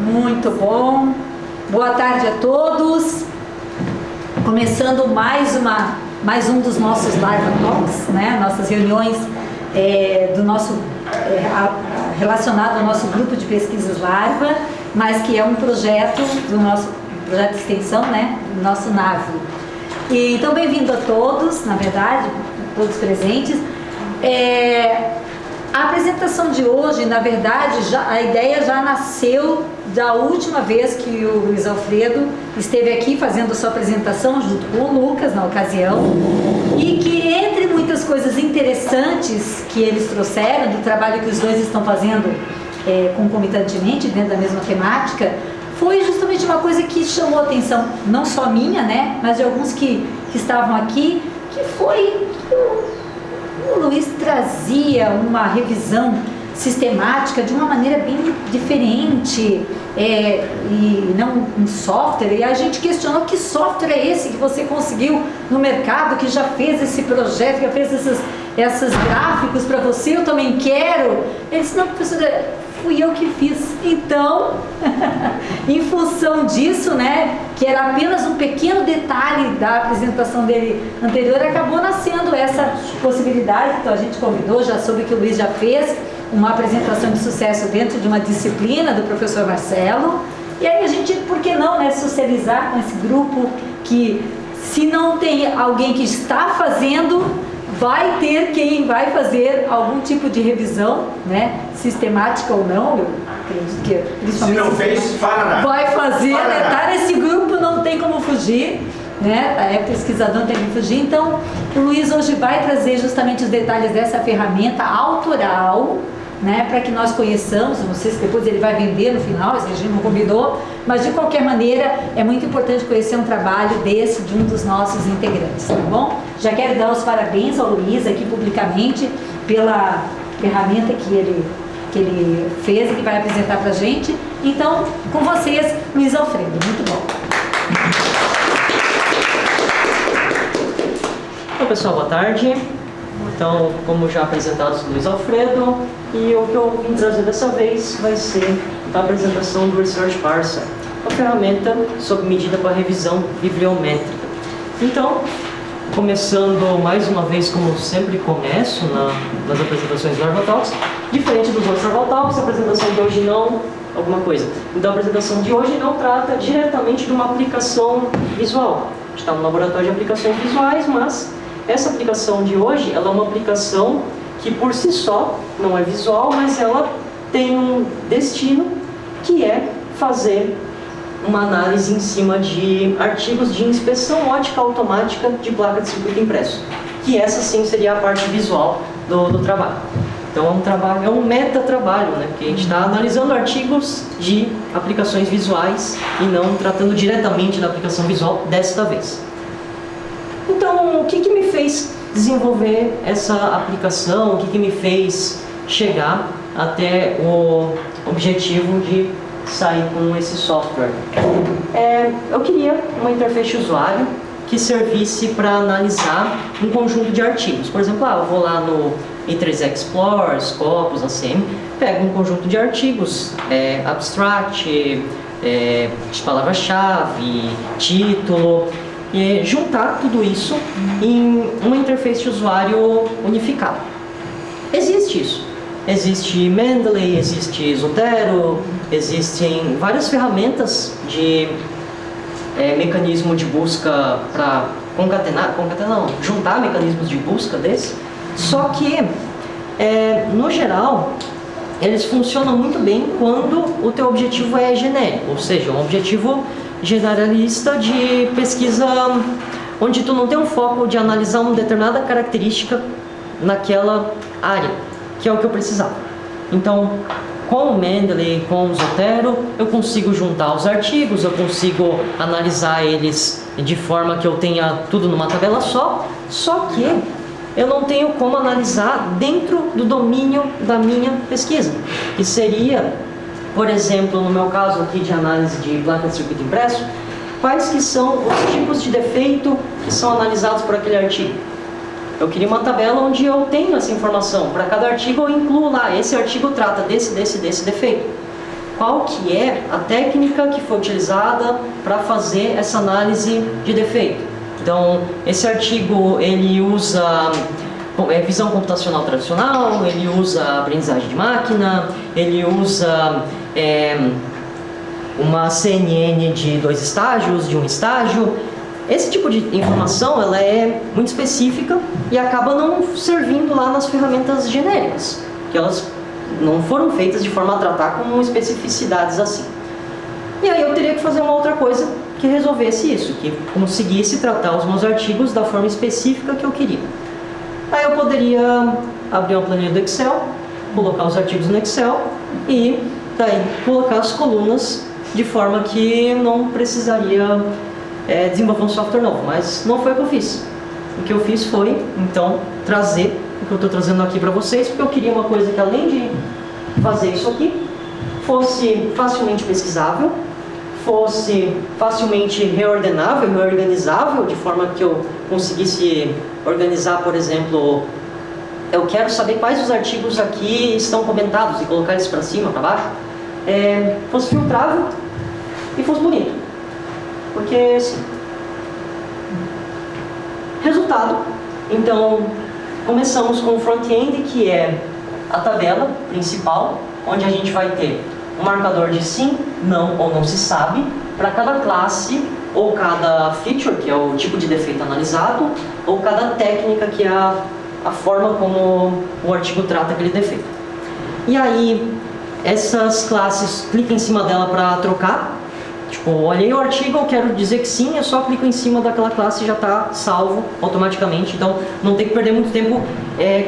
Muito bom. Boa tarde a todos. Começando mais um dos nossos Live Talks, né? Nossas reuniões do nosso relacionado ao nosso grupo de pesquisas Larva, mas que é um projeto do nosso projeto de extensão, né? Do nosso NAVO. Então, bem-vindo a todos, na verdade, todos presentes. A apresentação de hoje, na verdade, a ideia já nasceu da última vez que o Luiz Alfredo esteve aqui fazendo sua apresentação junto com o Lucas na ocasião, e que entre muitas coisas interessantes que eles trouxeram do trabalho que os dois estão fazendo concomitantemente dentro da mesma temática, foi justamente uma coisa que chamou a atenção, não só minha, né, mas de alguns que estavam aqui, que foi o Luiz trazia uma revisão sistemática de uma maneira bem diferente, e não um software, e a gente questionou que software é esse que você conseguiu no mercado, que já fez esse projeto, que já fez esses gráficos para você, eu também quero. Ele disse, não, professora, fui eu que fiz. Então, em função disso, né, que era apenas um pequeno detalhe da apresentação dele anterior, acabou nascendo essa possibilidade. Então a gente convidou, já soube que o Luiz já fez uma apresentação de sucesso dentro de uma disciplina do professor Marcelo, e aí a gente, por que não, né, socializar com esse grupo que, se não tem alguém que está fazendo, vai ter quem vai fazer algum tipo de revisão, né, sistemática ou não. Eu acredito que principalmente se não fez, vai fazer, né, tá nesse grupo, não tem como fugir, né, pesquisador não tem como fugir. Então o Luiz hoje vai trazer justamente os detalhes dessa ferramenta autoral, né, para que nós conheçamos. Não sei se depois ele vai vender no final, a gente não combinou, mas de qualquer maneira é muito importante conhecer um trabalho desse de um dos nossos integrantes, tá bom? Já quero dar os parabéns ao Luiz aqui publicamente pela ferramenta que ele fez e que vai apresentar para a gente. Então, com vocês, Luiz Alfredo, muito bom. Olá pessoal, boa tarde. Então, como já apresentados, Luiz Alfredo, e o que eu vim trazer dessa vez vai ser a apresentação do Research Parser, uma ferramenta sob medida para revisão bibliométrica. Então, começando mais uma vez, como sempre começo nas apresentações do Larva Talks, diferente dos outros Larva Talks, a apresentação de hoje não alguma coisa. Então, a apresentação de hoje não trata diretamente de uma aplicação visual. A gente está no laboratório de aplicações visuais, mas essa aplicação de hoje, ela é uma aplicação que por si só não é visual, mas ela tem um destino que é fazer uma análise em cima de artigos de inspeção ótica automática de placa de circuito impresso, que essa sim seria a parte visual do trabalho. Então é um meta-trabalho, né? Porque a gente está analisando artigos de aplicações visuais e não tratando diretamente da aplicação visual desta vez. Então, o que me fez desenvolver essa aplicação? O que me fez chegar até o objetivo de sair com esse software? Eu queria uma interface de usuário que servisse para analisar um conjunto de artigos. Por exemplo, eu vou lá no E3 Explorer, Scopus, ACM, pego um conjunto de artigos, abstract, de palavra-chave, título, e juntar tudo isso em uma interface de usuário unificada. Existe isso. Existe Mendeley, existe Zotero, existem várias ferramentas de mecanismo de busca para juntar mecanismos de busca desse. Só que, no geral, eles funcionam muito bem quando o teu objetivo é genérico, ou seja, um objetivo generalista de pesquisa onde tu não tem um foco de analisar uma determinada característica naquela área, que é o que eu precisava. Então, com o Mendeley, com o Zotero, eu consigo juntar os artigos, eu consigo analisar eles de forma que eu tenha tudo numa tabela só que eu não tenho como analisar dentro do domínio da minha pesquisa, que seria, por exemplo, no meu caso aqui de análise de placa de circuito impresso, quais que são os tipos de defeito que são analisados por aquele artigo. Eu queria uma tabela onde eu tenho essa informação. Para cada artigo eu incluo lá, esse artigo trata desse defeito. qual que é a técnica que foi utilizada para fazer essa análise de defeito. Então, esse artigo ele usa visão computacional tradicional, ele usa aprendizagem de máquina, ele usa uma CNN de 2 estágios, de 1 estágio. Esse tipo de informação ela é muito específica e acaba não servindo lá nas ferramentas genéricas, que elas não foram feitas de forma a tratar com especificidades assim. E aí eu teria que fazer uma outra coisa que resolvesse isso, que conseguisse tratar os meus artigos da forma específica que eu queria. Aí eu poderia abrir uma planilha do Excel, colocar os artigos no Excel e daí colocar as colunas de forma que não precisaria desenvolver um software novo, mas não foi o que eu fiz. O que eu fiz foi, então, trazer o que eu estou trazendo aqui para vocês, porque eu queria uma coisa que, além de fazer isso aqui, fosse facilmente pesquisável, fosse facilmente reordenável, reorganizável, de forma que eu conseguisse organizar, por exemplo, eu quero saber quais os artigos aqui estão comentados e colocar eles para cima, para baixo, fosse filtrável e fosse bonito. Porque, assim, resultado, então, começamos com o front-end, que é a tabela principal, onde a gente vai ter um marcador de sim, não ou não se sabe, para cada classe ou cada feature, que é o tipo de defeito analisado, ou cada técnica, que é a forma como o artigo trata aquele defeito. E aí, essas classes, clica em cima dela para trocar. Tipo, olhei o artigo, eu quero dizer que sim, eu só clico em cima daquela classe e já está salvo automaticamente. Então, não tem que perder muito tempo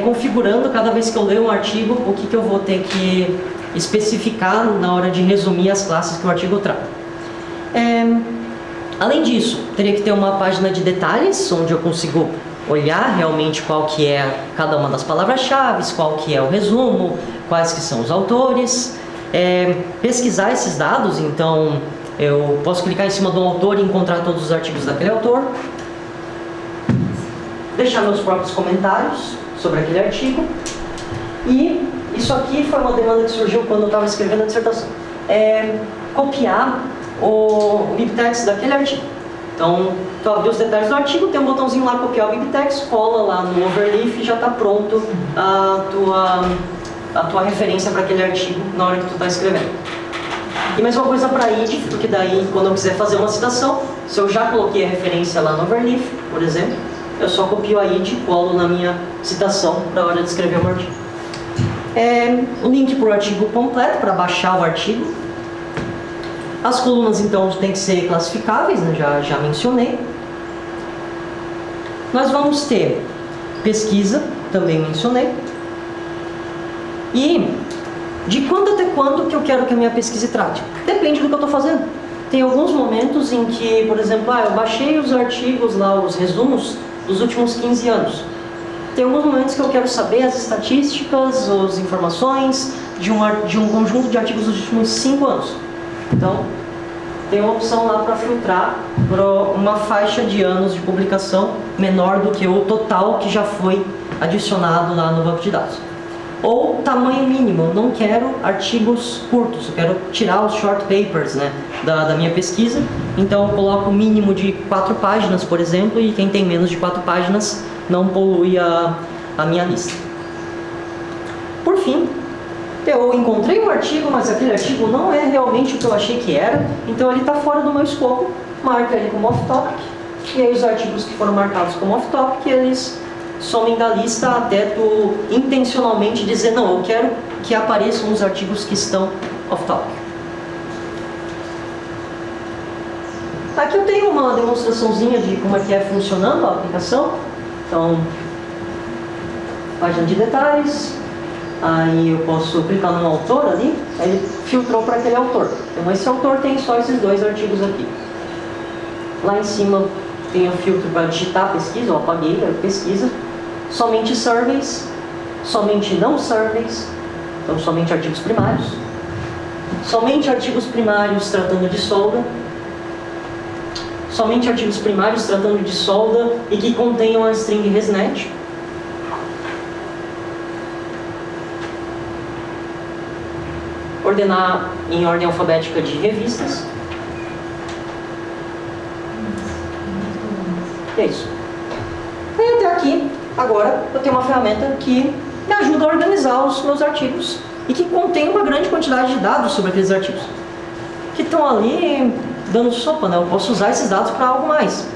configurando cada vez que eu leio um artigo o que eu vou ter que especificar na hora de resumir as classes que o artigo trata. Além disso, teria que ter uma página de detalhes, onde eu consigo olhar realmente qual que é cada uma das palavras-chave, qual que é o resumo, quais que são os autores, pesquisar esses dados. Então, eu posso clicar em cima do autor e encontrar todos os artigos daquele autor, deixar meus próprios comentários sobre aquele artigo. E isso aqui foi uma demanda que surgiu quando eu estava escrevendo a dissertação. Copiar o bibtex daquele artigo. Então, tu abre os detalhes do artigo, tem um botãozinho lá, copiar o bibtex, cola lá no overleaf e já está pronto a tua referência para aquele artigo na hora que tu está escrevendo. E mais uma coisa para id, porque daí quando eu quiser fazer uma citação, se eu já coloquei a referência lá no overleaf, por exemplo, eu só copio a id e colo na minha citação na hora de escrever o artigo. O link para o artigo completo, para baixar o artigo. As colunas, então, têm que ser classificáveis, né? Já mencionei. Nós vamos ter pesquisa, também mencionei. E de quando até quando que eu quero que a minha pesquisa trate? Depende do que eu estou fazendo. Tem alguns momentos em que, por exemplo, eu baixei os artigos lá, os resumos dos últimos 15 anos. Tem alguns momentos que eu quero saber as estatísticas, as informações de um conjunto de artigos dos últimos 5 anos. Então, tem uma opção lá para filtrar por uma faixa de anos de publicação menor do que o total que já foi adicionado lá no banco de dados. Ou tamanho mínimo, eu não quero artigos curtos, eu quero tirar os short papers, né, da minha pesquisa. Então eu coloco o mínimo de 4 páginas, por exemplo, e quem tem menos de 4 páginas não polui a minha lista. Por fim, eu encontrei um artigo, mas aquele artigo não é realmente o que eu achei que era, então ele está fora do meu escopo, marca ele como off-topic, e aí os artigos que foram marcados como off-topic, eles somem da lista até tu intencionalmente dizer, não, eu quero que apareçam os artigos que estão off-topic. Aqui eu tenho uma demonstraçãozinha de como é que funcionando a aplicação. Então, página de detalhes, aí eu posso clicar no autor ali, aí ele filtrou para aquele autor. Então esse autor tem só esses 2 artigos aqui. Lá em cima tem o filtro para digitar pesquisa, eu apaguei a pesquisa. Somente surveys, somente não surveys, então somente artigos primários. Somente artigos primários tratando de solda. Somente artigos primários tratando de solda e que contenham a string ResNet. ordenar em ordem alfabética de revistas. E é isso. E até aqui, agora, eu tenho uma ferramenta que me ajuda a organizar os meus artigos e que contém uma grande quantidade de dados sobre aqueles artigos que estão ali dando sopa, né? Eu posso usar esses dados para algo mais.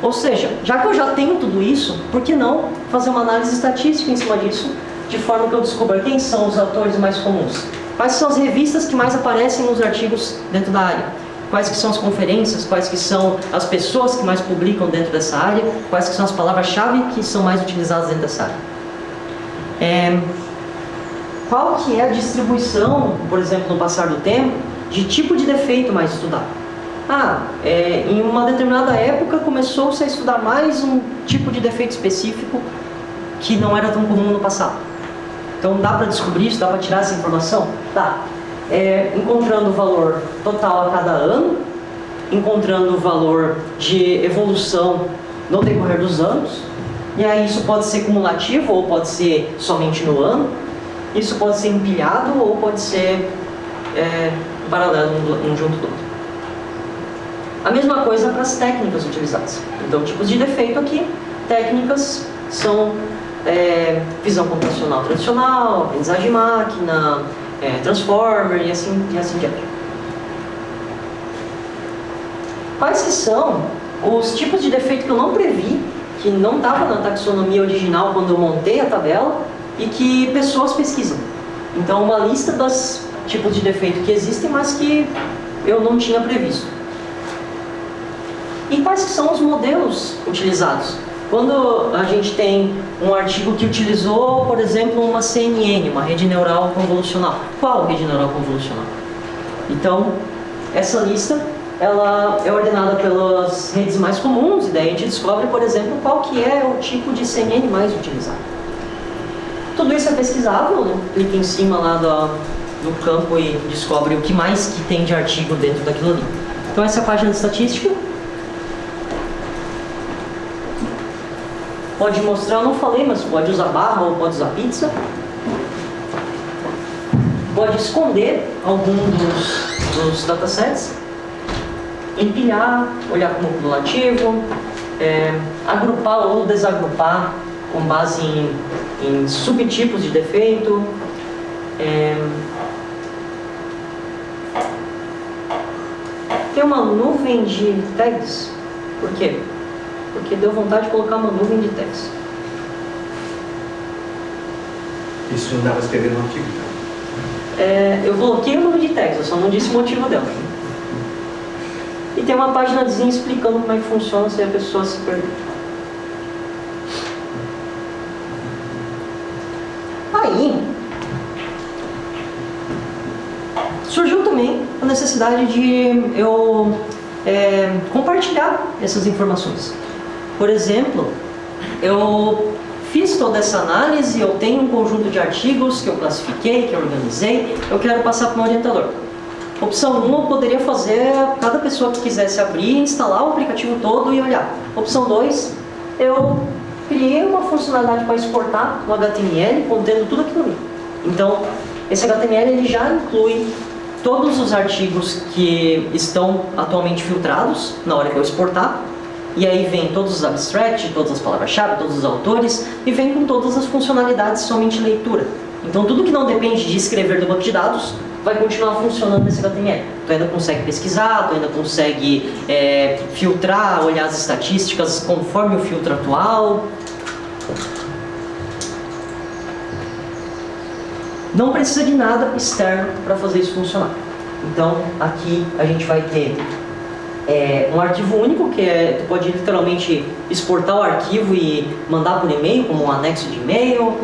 Ou seja, já que eu já tenho tudo isso, por que não fazer uma análise estatística em cima disso, de forma que eu descubra quem são os autores mais comuns? Quais são as revistas que mais aparecem nos artigos dentro da área? Quais que são as conferências, quais que são as pessoas que mais publicam dentro dessa área, quais que são as palavras-chave que são mais utilizadas dentro dessa área. Qual que é a distribuição, por exemplo, no passar do tempo, de tipo de defeito mais estudado? Em uma determinada época começou-se a estudar mais um tipo de defeito específico que não era tão comum no passado. Então dá para descobrir isso, dá para tirar essa informação? Dá. Encontrando o valor total a cada ano, encontrando o valor de evolução no decorrer dos anos, e aí isso pode ser cumulativo ou pode ser somente no ano, isso pode ser empilhado ou pode ser paralelo um junto do outro. A mesma coisa para as técnicas utilizadas. Então, tipos de defeito aqui, técnicas são visão computacional tradicional, aprendizagem de máquina, transformer e assim diante. Quais que são os tipos de defeito que eu não previ, que não estava na taxonomia original quando eu montei a tabela e que pessoas pesquisam? Então, uma lista dos tipos de defeito que existem, mas que eu não tinha previsto. E quais que são os modelos utilizados? Quando a gente tem um artigo que utilizou, por exemplo, uma CNN, uma rede neural convolucional. Qual rede neural convolucional? Então, essa lista ela é ordenada pelas redes mais comuns, e daí a gente descobre, por exemplo, qual que é o tipo de CNN mais utilizado. Tudo isso é pesquisável, né? Clica em cima lá do campo e descobre o que mais que tem de artigo dentro daquilo ali. Então essa é a página de estatística. Pode mostrar, eu não falei, mas pode usar barra ou pode usar pizza. Pode esconder algum dos datasets. Empilhar, olhar como cumulativo, agrupar ou desagrupar com base em subtipos de defeito. Tem uma nuvem de tags. Por quê? Porque deu vontade de colocar uma nuvem de tags. Isso não dá para escrever no artigo, então? Eu coloquei uma nuvem de tags, eu só não disse o motivo dela. E tem uma paginazinha explicando como é que funciona se a pessoa se perder. Aí, surgiu também a necessidade de eu compartilhar essas informações. Por exemplo, eu fiz toda essa análise, eu tenho um conjunto de artigos que eu classifiquei, que eu organizei, eu quero passar para um orientador. Opção 1, eu poderia fazer cada pessoa que quisesse abrir, instalar o aplicativo todo e olhar. Opção 2, eu criei uma funcionalidade para exportar no HTML contendo tudo aquilo ali. Então, esse HTML ele já inclui todos os artigos que estão atualmente filtrados na hora que eu exportar. E aí vem todos os abstracts, todas as palavras-chave, todos os autores, e vem com todas as funcionalidades somente leitura. Então tudo que não depende de escrever do banco de dados vai continuar funcionando nesse HTML. Tu ainda consegue pesquisar, tu ainda consegue filtrar, olhar as estatísticas conforme o filtro atual. Não precisa de nada externo para fazer isso funcionar. Então aqui a gente vai ter um arquivo único, que tu pode literalmente exportar o arquivo e mandar por e-mail, como um anexo de e-mail,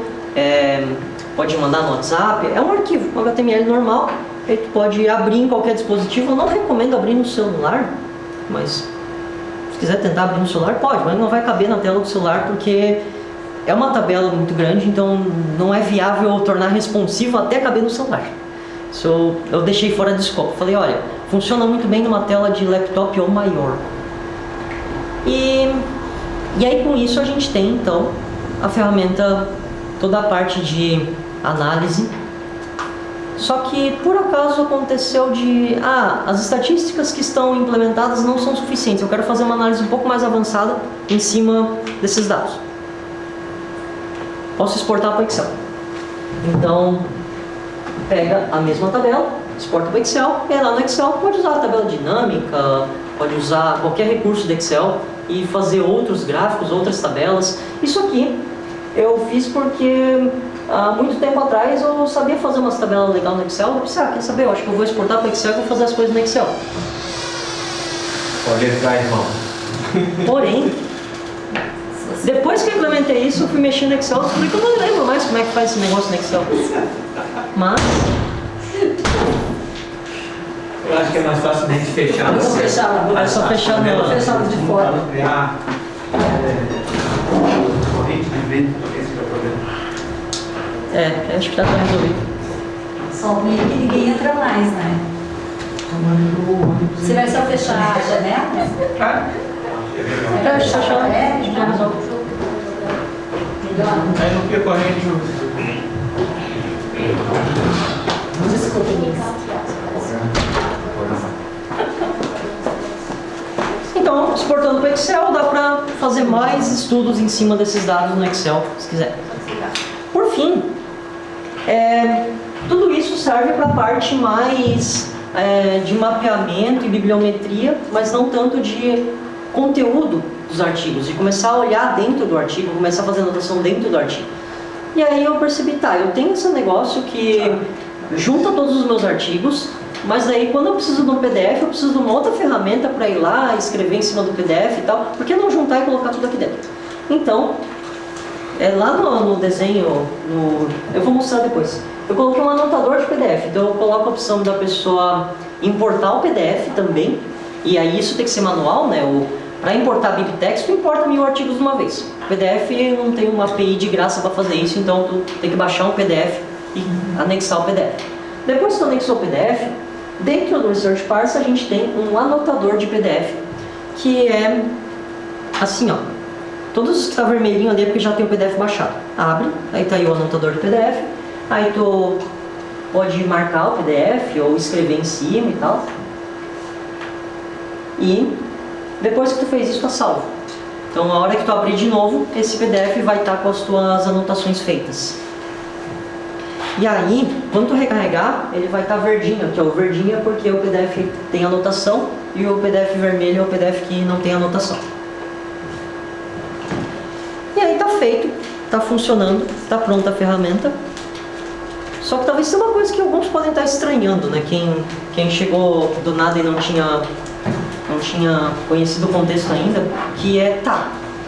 pode mandar no WhatsApp, é um arquivo, um HTML normal, e tu pode abrir em qualquer dispositivo. Eu não recomendo abrir no celular, mas se quiser tentar abrir no celular, pode, mas não vai caber na tela do celular, porque é uma tabela muito grande, então não é viável tornar responsivo até caber no celular. So, eu deixei fora de escopo. Falei, olha, funciona muito bem numa tela de laptop ou maior. E aí com isso a gente tem então a ferramenta, toda a parte de análise Só que por acaso aconteceu de, as estatísticas que estão implementadas não são suficientes, eu quero fazer uma análise um pouco mais avançada em cima desses dados. Posso exportar para o Excel. Então, pega a mesma tabela, exporta para o Excel, e lá no Excel pode usar a tabela dinâmica, pode usar qualquer recurso do Excel e fazer outros gráficos, outras tabelas. Isso aqui eu fiz porque há muito tempo atrás eu sabia fazer umas tabelas legais no Excel. Eu pensei, quer saber, eu acho que eu vou exportar para o Excel e vou fazer as coisas no Excel. Pode entrar, irmão. Porém, depois que eu implementei isso, eu fui mexer no Excel e descobri que eu não lembro mais como é que faz esse negócio no Excel. Mas Eu acho que é mais fácil a gente fechar. Eu vou fechar. é só fechar Vou no... fechar de fora. Criar corrente de vento, esse é o problema. Acho que tá resolvido. Só ruim é que ninguém entra mais, né? Você vai só fechar a janela? Fechar, já resolve. Aí não fica corrente. Desculpa. Então, exportando para o Excel, dá para fazer mais estudos em cima desses dados no Excel, se quiser. Por fim, tudo isso serve para a parte mais de mapeamento e bibliometria, mas não tanto de conteúdo dos artigos, de começar a olhar dentro do artigo, começar a fazer anotação dentro do artigo. E aí eu percebi, eu tenho esse negócio que junta todos os meus artigos, mas daí quando eu preciso de um PDF, eu preciso de uma outra ferramenta para ir lá, escrever em cima do PDF e tal. Por que não juntar e colocar tudo aqui dentro? Então, lá no desenho, eu vou mostrar depois. Eu coloquei um anotador de PDF, então eu coloco a opção da pessoa importar o PDF também. E aí isso tem que ser manual, né? Para importar BibTeX, tu importa 1000 artigos de uma vez. O PDF não tem uma API de graça para fazer isso, então tu tem que baixar um PDF e anexar o PDF. Depois que tu anexou o PDF, dentro do Research Parser a gente tem um anotador de PDF, que é assim, todos os que estão vermelhinho ali é porque já tem o PDF baixado. Abre, aí tá aí o anotador de PDF, aí tu pode marcar o PDF ou escrever em cima e tal. E depois que tu fez isso, tá salvo. Então, a hora que tu abrir de novo, esse PDF vai estar com as tuas anotações feitas. E aí, quando tu recarregar, ele vai estar verdinho, que é o verdinho é porque o PDF tem anotação e o PDF vermelho é o PDF que não tem anotação. E aí tá feito, tá funcionando, tá pronta a ferramenta. Só que talvez seja uma coisa que alguns podem estar estranhando, né? Quem chegou do nada e não tinha conhecido o contexto ainda, que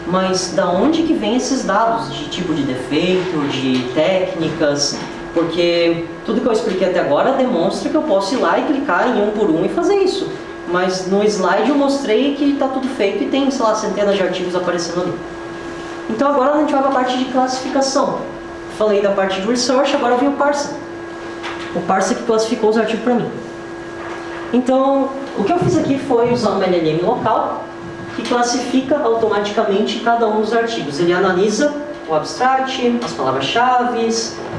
mas da onde que vem esses dados de tipo de defeito, de técnicas? Porque tudo que eu expliquei até agora demonstra que eu posso ir lá e clicar em um por um e fazer isso. Mas no slide eu mostrei que está tudo feito e tem, sei lá, centenas de artigos aparecendo ali. Então agora a gente vai para a parte de classificação. Falei da parte de Research, agora vem o Parser. O Parser que classificou os artigos para mim. Então, o que eu fiz aqui foi usar uma LLM local, que classifica automaticamente cada um dos artigos. Ele analisa o abstract, as palavras-chave,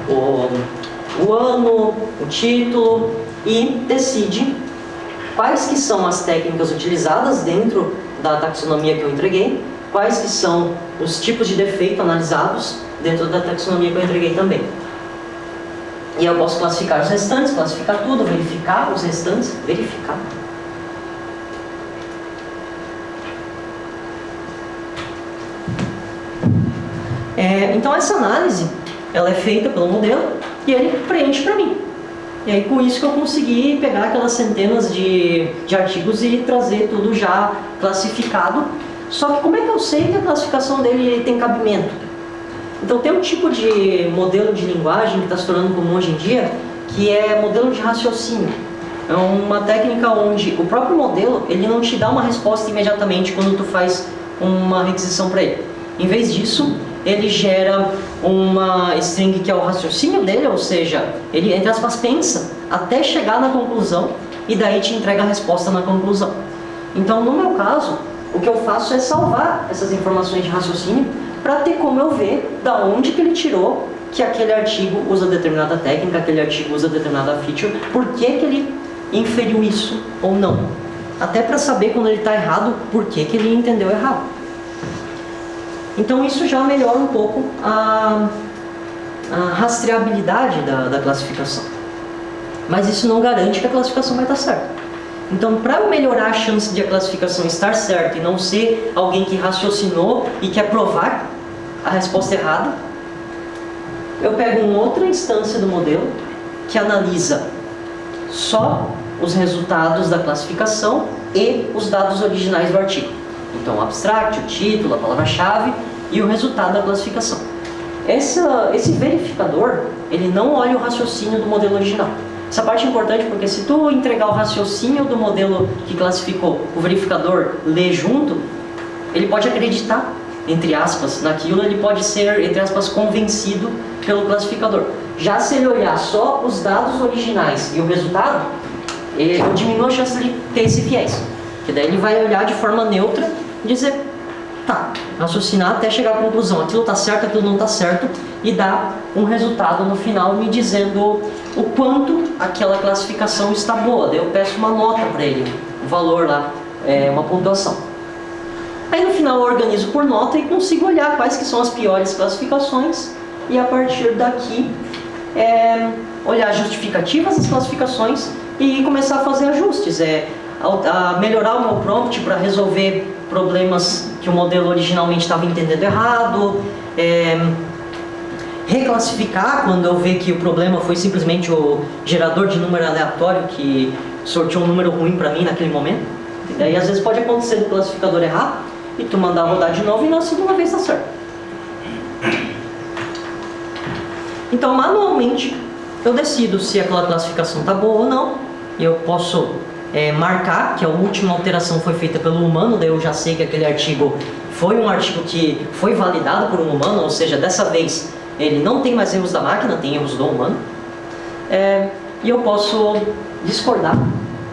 o ano, o título e decide quais que são as técnicas utilizadas dentro da taxonomia que eu entreguei, quais que são os tipos de defeito analisados dentro da taxonomia que eu entreguei também. E eu posso classificar os restantes, classificar tudo, verificar os restantes, verificar. Então essa análise, ela é feita pelo modelo e ele preenche para mim. E aí com isso que eu consegui pegar aquelas centenas de artigos e trazer tudo já classificado. Só que como é que eu sei que a classificação dele tem cabimento? Então tem um tipo de modelo de linguagem que está se tornando comum hoje em dia, que é modelo de raciocínio. É uma técnica onde o próprio modelo ele não te dá uma resposta imediatamente quando tu faz uma requisição para ele. Em vez disso, ele gera uma string que é o raciocínio dele, ou seja, ele, entre aspas, pensa até chegar na conclusão e daí te entrega a resposta na conclusão. Então, no meu caso, o que eu faço é salvar essas informações de raciocínio para ter como eu ver da onde que ele tirou que aquele artigo usa determinada técnica, aquele artigo usa determinada feature, por que ele inferiu isso ou não. Até para saber quando ele está errado, por que ele entendeu errado. Então isso já melhora um pouco a rastreabilidade da classificação. Mas isso não garante que a classificação vai estar certa. Então, para melhorar a chance de a classificação estar certa e não ser alguém que raciocinou e quer provar a resposta errada, eu pego uma outra instância do modelo que analisa só os resultados da classificação e os dados originais do artigo. Então, o abstract, o título, a palavra-chave e o resultado da classificação. Esse verificador, ele não olha o raciocínio do modelo original. Essa parte é importante porque se tu entregar o raciocínio do modelo que classificou, o verificador lê junto, ele pode acreditar, entre aspas, naquilo, ele pode ser, entre aspas, convencido pelo classificador. Já se ele olhar só os dados originais e o resultado, eu diminuo a chance de ele ter esse viés. Porque daí ele vai olhar de forma neutra e dizer, tá, raciocinar até chegar à conclusão, aquilo está certo, aquilo não está certo, e dar um resultado no final me dizendo o quanto aquela classificação está boa. Daí eu peço uma nota para ele, um valor lá, uma pontuação. Aí no final eu organizo por nota e consigo olhar quais que são as piores classificações e a partir daqui olhar justificativas das classificações e começar a fazer ajustes, a melhorar o meu prompt para resolver problemas que o modelo originalmente estava entendendo errado, reclassificar quando eu ver que o problema foi simplesmente o gerador de número aleatório que sorteou um número ruim para mim naquele momento. E daí às vezes pode acontecer do classificador errar e tu mandar rodar de novo e na segunda vez tá certo. Então manualmente eu decido se aquela classificação está boa ou não. Eu posso marcar que a última alteração foi feita pelo humano, daí eu já sei que aquele artigo foi um artigo que foi validado por um humano, ou seja, dessa vez ele não tem mais erros da máquina, tem erros do humano. E eu posso discordar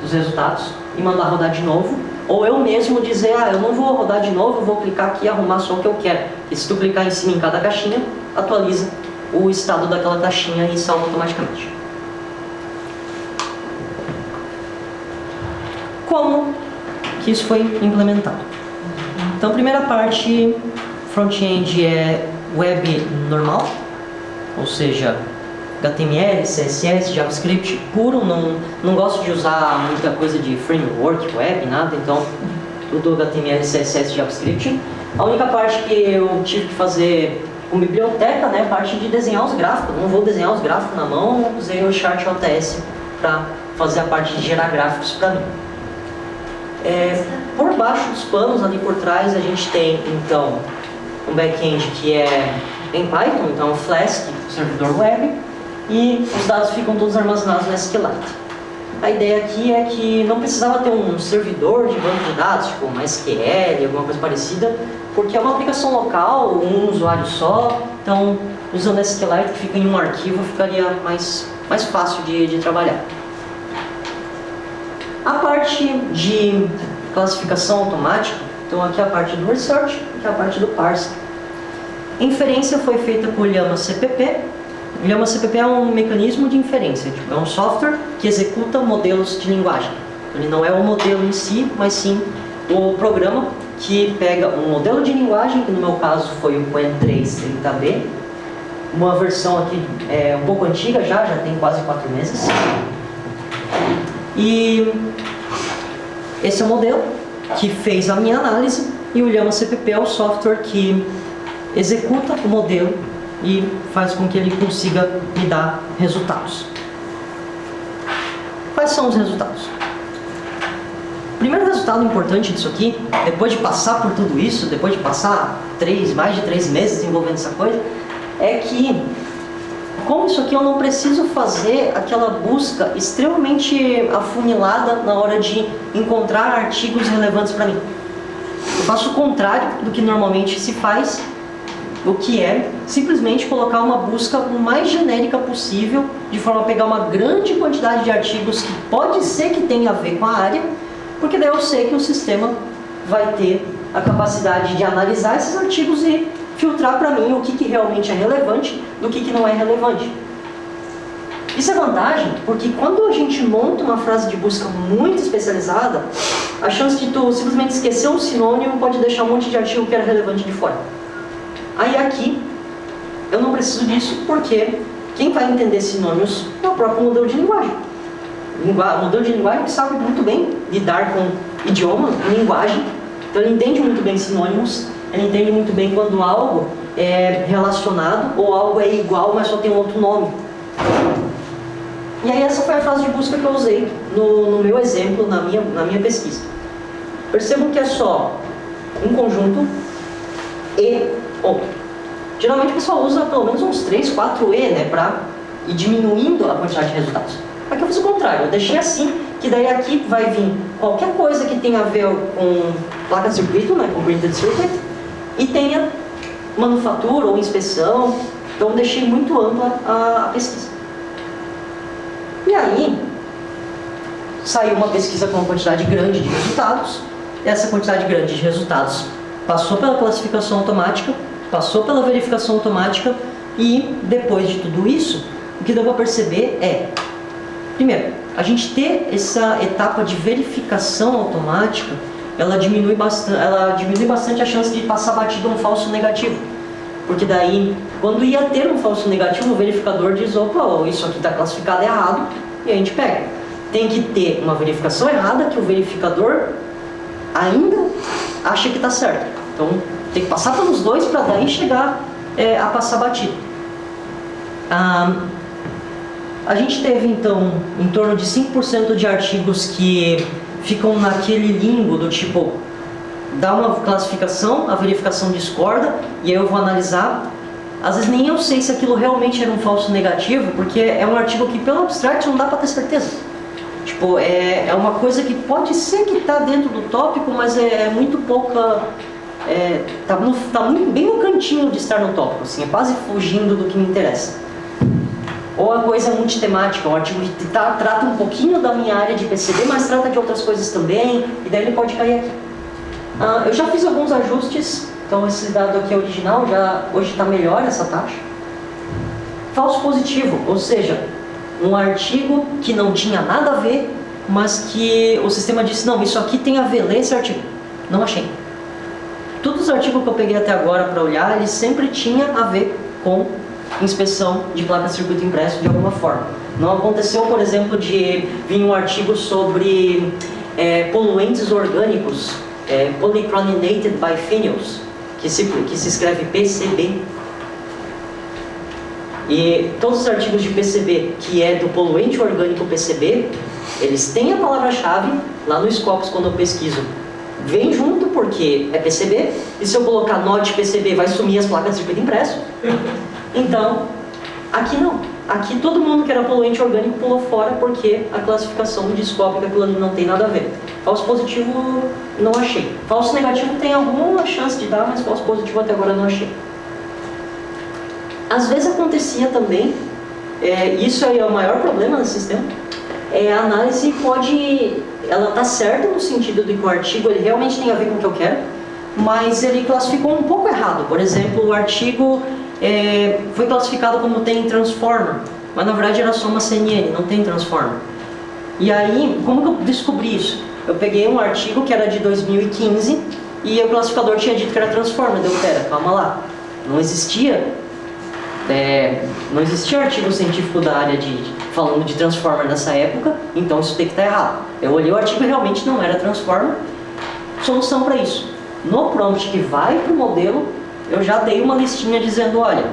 dos resultados e mandar rodar de novo, ou eu mesmo dizer, eu não vou rodar de novo, eu vou clicar aqui e arrumar só o que eu quero. E se tu clicar em cima em cada caixinha, atualiza o estado daquela caixinha e salva automaticamente. Como que isso foi implementado? Então, a primeira parte, front-end é web normal, ou seja, HTML, CSS, JavaScript puro, não gosto de usar muita coisa de framework, web, nada, então tudo HTML, CSS, JavaScript. A única parte que eu tive que fazer com biblioteca, né, parte de desenhar os gráficos. Não vou desenhar os gráficos na mão, usei o Chart.js para fazer a parte de gerar gráficos para mim. Por baixo dos panos, ali por trás, a gente tem então um back-end que é em Python, então Flask, servidor web, e os dados ficam todos armazenados no SQLite. A ideia aqui é que não precisava ter um servidor de banco de dados, tipo uma SQL, alguma coisa parecida, porque é uma aplicação local, um usuário só, então usando SQLite que fica em um arquivo ficaria mais fácil de trabalhar. A parte de classificação automática, então aqui é a parte do research, aqui é a parte do parse. Inferência foi feita por Llama CPP. Llama CPP é um mecanismo de inferência, é um software que executa modelos de linguagem. Ele não é o modelo em si, mas sim o programa que pega um modelo de linguagem, que no meu caso foi o Qwen 330B, uma versão aqui um pouco antiga já tem quase 4 meses. E esse é o modelo que fez a minha análise e o Llama CPP é o software que executa o modelo e faz com que ele consiga me dar resultados. Quais são os resultados? O primeiro resultado importante disso aqui, depois de passar por tudo isso, depois de passar mais de 3 meses desenvolvendo essa coisa, é que como isso aqui eu não preciso fazer aquela busca extremamente afunilada na hora de encontrar artigos relevantes para mim. Eu faço o contrário do que normalmente se faz, o que é simplesmente colocar uma busca o mais genérica possível, de forma a pegar uma grande quantidade de artigos que pode ser que tenha a ver com a área, porque daí eu sei que o sistema vai ter a capacidade de analisar esses artigos e filtrar para mim o que realmente é relevante do que não é relevante. Isso é vantagem, porque quando a gente monta uma frase de busca muito especializada, a chance de tu simplesmente esquecer um sinônimo pode deixar um monte de artigo que era relevante de fora. Aí aqui, eu não preciso disso, porque quem vai entender sinônimos é o próprio modelo de linguagem. O modelo de linguagem sabe muito bem lidar com idioma, linguagem, então ele entende muito bem sinônimos, ele entende muito bem quando algo é relacionado ou algo é igual, mas só tem um outro nome. E aí essa foi a frase de busca que eu usei no meu exemplo, na minha pesquisa. Percebam que é só um conjunto e outro. Geralmente o pessoal usa pelo menos uns 3, 4 e, né, para ir diminuindo a quantidade de resultados. Aqui eu fiz o contrário, eu deixei assim, que daí aqui vai vir qualquer coisa que tenha a ver com placa de circuito, né, com printed circuit, e tenha manufatura ou inspeção, então deixei muito ampla a pesquisa. E aí, saiu uma pesquisa com uma quantidade grande de resultados. Essa quantidade grande de resultados passou pela classificação automática, passou pela verificação automática e, depois de tudo isso, o que deu para perceber é, primeiro, a gente ter essa etapa de verificação automática, ela diminui bastante a chance de passar batido um falso negativo. Porque daí, quando ia ter um falso negativo, o verificador diz, opa, isso aqui está classificado errado, e a gente pega. Tem que ter uma verificação errada que o verificador ainda acha que está certo. Então, tem que passar pelos dois para daí chegar a passar batido. A gente teve, então, em torno de 5% de artigos que ficam naquele limbo do tipo, dá uma classificação, a verificação discorda, e aí eu vou analisar. Às vezes nem eu sei se aquilo realmente era um falso negativo, porque é um artigo que pelo abstract não dá para ter certeza. Tipo, é uma coisa que pode ser que está dentro do tópico, mas é muito pouca... tá bem no cantinho de estar no tópico, assim, é quase fugindo do que me interessa. Ou a coisa multitemática, um artigo que trata um pouquinho da minha área de PCB, mas trata de outras coisas também, e daí ele pode cair aqui. Eu já fiz alguns ajustes, então esse dado aqui é original, hoje está melhor essa taxa. Falso positivo, ou seja, um artigo que não tinha nada a ver, mas que o sistema disse, não, isso aqui tem a ver, lê esse artigo. Não achei. Todos os artigos que eu peguei até agora para olhar, eles sempre tinham a ver com inspeção de placa de circuito impresso de alguma forma. Não aconteceu, por exemplo, de vir um artigo sobre poluentes orgânicos, polychlorinated biphenyls, que se escreve PCB. E todos os artigos de PCB, que é do poluente orgânico PCB, eles têm a palavra-chave lá no Scopus quando eu pesquiso. Vem junto porque é PCB, e se eu colocar NOT PCB vai sumir as placas de circuito impresso. Então, aqui não. Aqui todo mundo que era poluente orgânico pulou fora porque a classificação descobre que aquilo ali não tem nada a ver. Falso positivo não achei. Falso negativo tem alguma chance de dar, mas falso positivo até agora não achei. Às vezes acontecia também, isso aí é o maior problema no sistema, a análise ela está certa no sentido de que o artigo ele realmente tem a ver com o que eu quero, mas ele classificou um pouco errado. Por exemplo, o artigo foi classificado como tem transformer, mas na verdade era só uma CNN, não tem transformer. E aí, como que eu descobri isso? Eu peguei um artigo que era de 2015 e o classificador tinha dito que era transformer. Deu, pera, calma lá, não existia artigo científico da área falando de transformer nessa época, então isso tem que estar errado. Eu olhei o artigo e realmente não era transformer. Solução para isso: no prompt que vai para o modelo, eu já dei uma listinha dizendo, olha,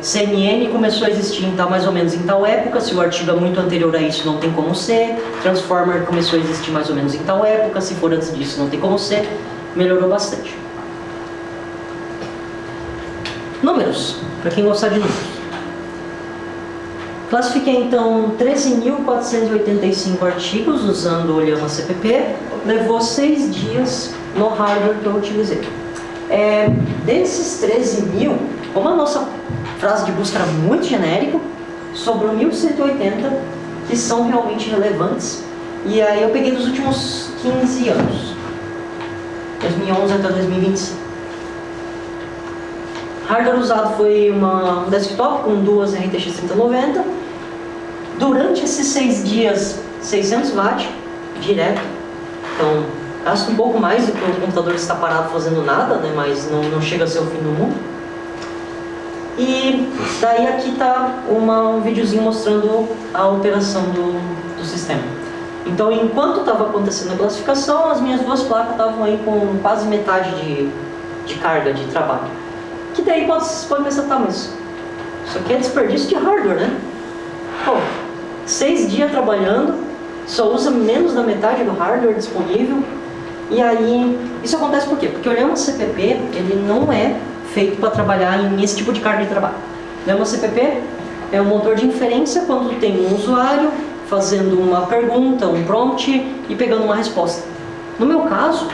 CNN começou a existir mais ou menos em tal época, se o artigo é muito anterior a isso não tem como ser, Transformer começou a existir mais ou menos em tal época, se for antes disso não tem como ser, melhorou bastante. Números, para quem gostar de números. Classifiquei então 13.485 artigos usando o Llama CPP, levou 6 dias no hardware que eu utilizei. Desses 13.000, como a nossa frase de busca era muito genérico, sobrou 1.180 que são realmente relevantes, e aí eu peguei dos últimos 15 anos, 2011 até 2025. hardware usado foi um desktop com duas RTX 3090. Durante esses 6 dias, 600 watts, direto. Então, gasto um pouco mais do que o computador que está parado fazendo nada, né? Mas não chega a ser o fim do mundo. E daí aqui está um videozinho mostrando a operação do sistema. Então, enquanto estava acontecendo a classificação, as minhas duas placas estavam aí com quase metade de carga de trabalho. Que daí você pode pensar, tá, mas isso aqui é desperdício de hardware, né? Pô, 6 dias trabalhando, só usa menos da metade do hardware disponível. E aí, isso acontece por quê? Porque o Llama CPP, ele não é feito para trabalhar em esse tipo de carga de trabalho. O Llama CPP é um motor de inferência quando tem um usuário fazendo uma pergunta, um prompt e pegando uma resposta. No meu caso,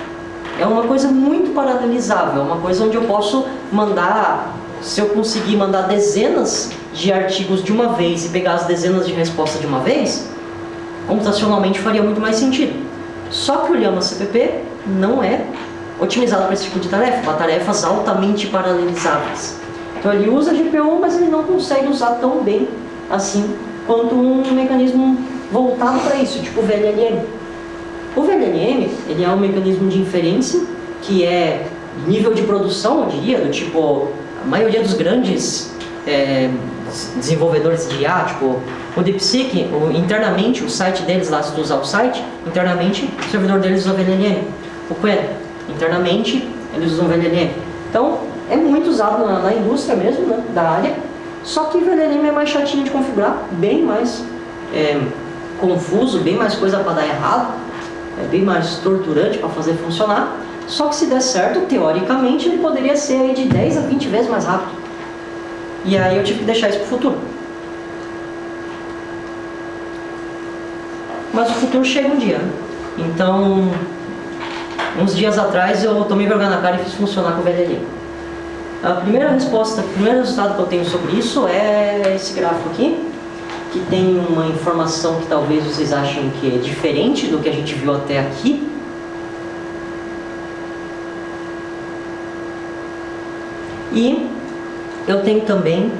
é uma coisa muito paralelizável, é uma coisa onde eu posso mandar, se eu conseguir mandar dezenas de artigos de uma vez e pegar as dezenas de respostas de uma vez, computacionalmente faria muito mais sentido. Só que o Llama CPP não é otimizado para esse tipo de tarefa, para tarefas altamente paralelizáveis. Então ele usa a GPU, mas ele não consegue usar tão bem assim quanto um mecanismo voltado para isso, tipo o VLLM. O VLLM, ele é um mecanismo de inferência que é nível de produção, eu diria, do tipo, a maioria dos grandes desenvolvedores de IA, tipo o DeepSeek, internamente o site deles, lá se tu usar o site, internamente o servidor deles usa VLLM. O Qwen, internamente eles usam VLLM. Então é muito usado na indústria mesmo, né, da área, só que o VLLM é mais chatinho de configurar, bem mais confuso, bem mais coisa para dar errado, é bem mais torturante para fazer funcionar. Só que se der certo, teoricamente ele poderia ser aí de 10 a 20 vezes mais rápido. E aí eu tive que deixar isso para o futuro. Mas o futuro chega um dia, né? Então, uns dias atrás eu tomei vergonha na cara e fiz funcionar com o VLLM. A primeira resposta, o primeiro resultado que eu tenho sobre isso é esse gráfico aqui, que tem uma informação que talvez vocês achem que é diferente do que a gente viu até aqui. E eu tenho também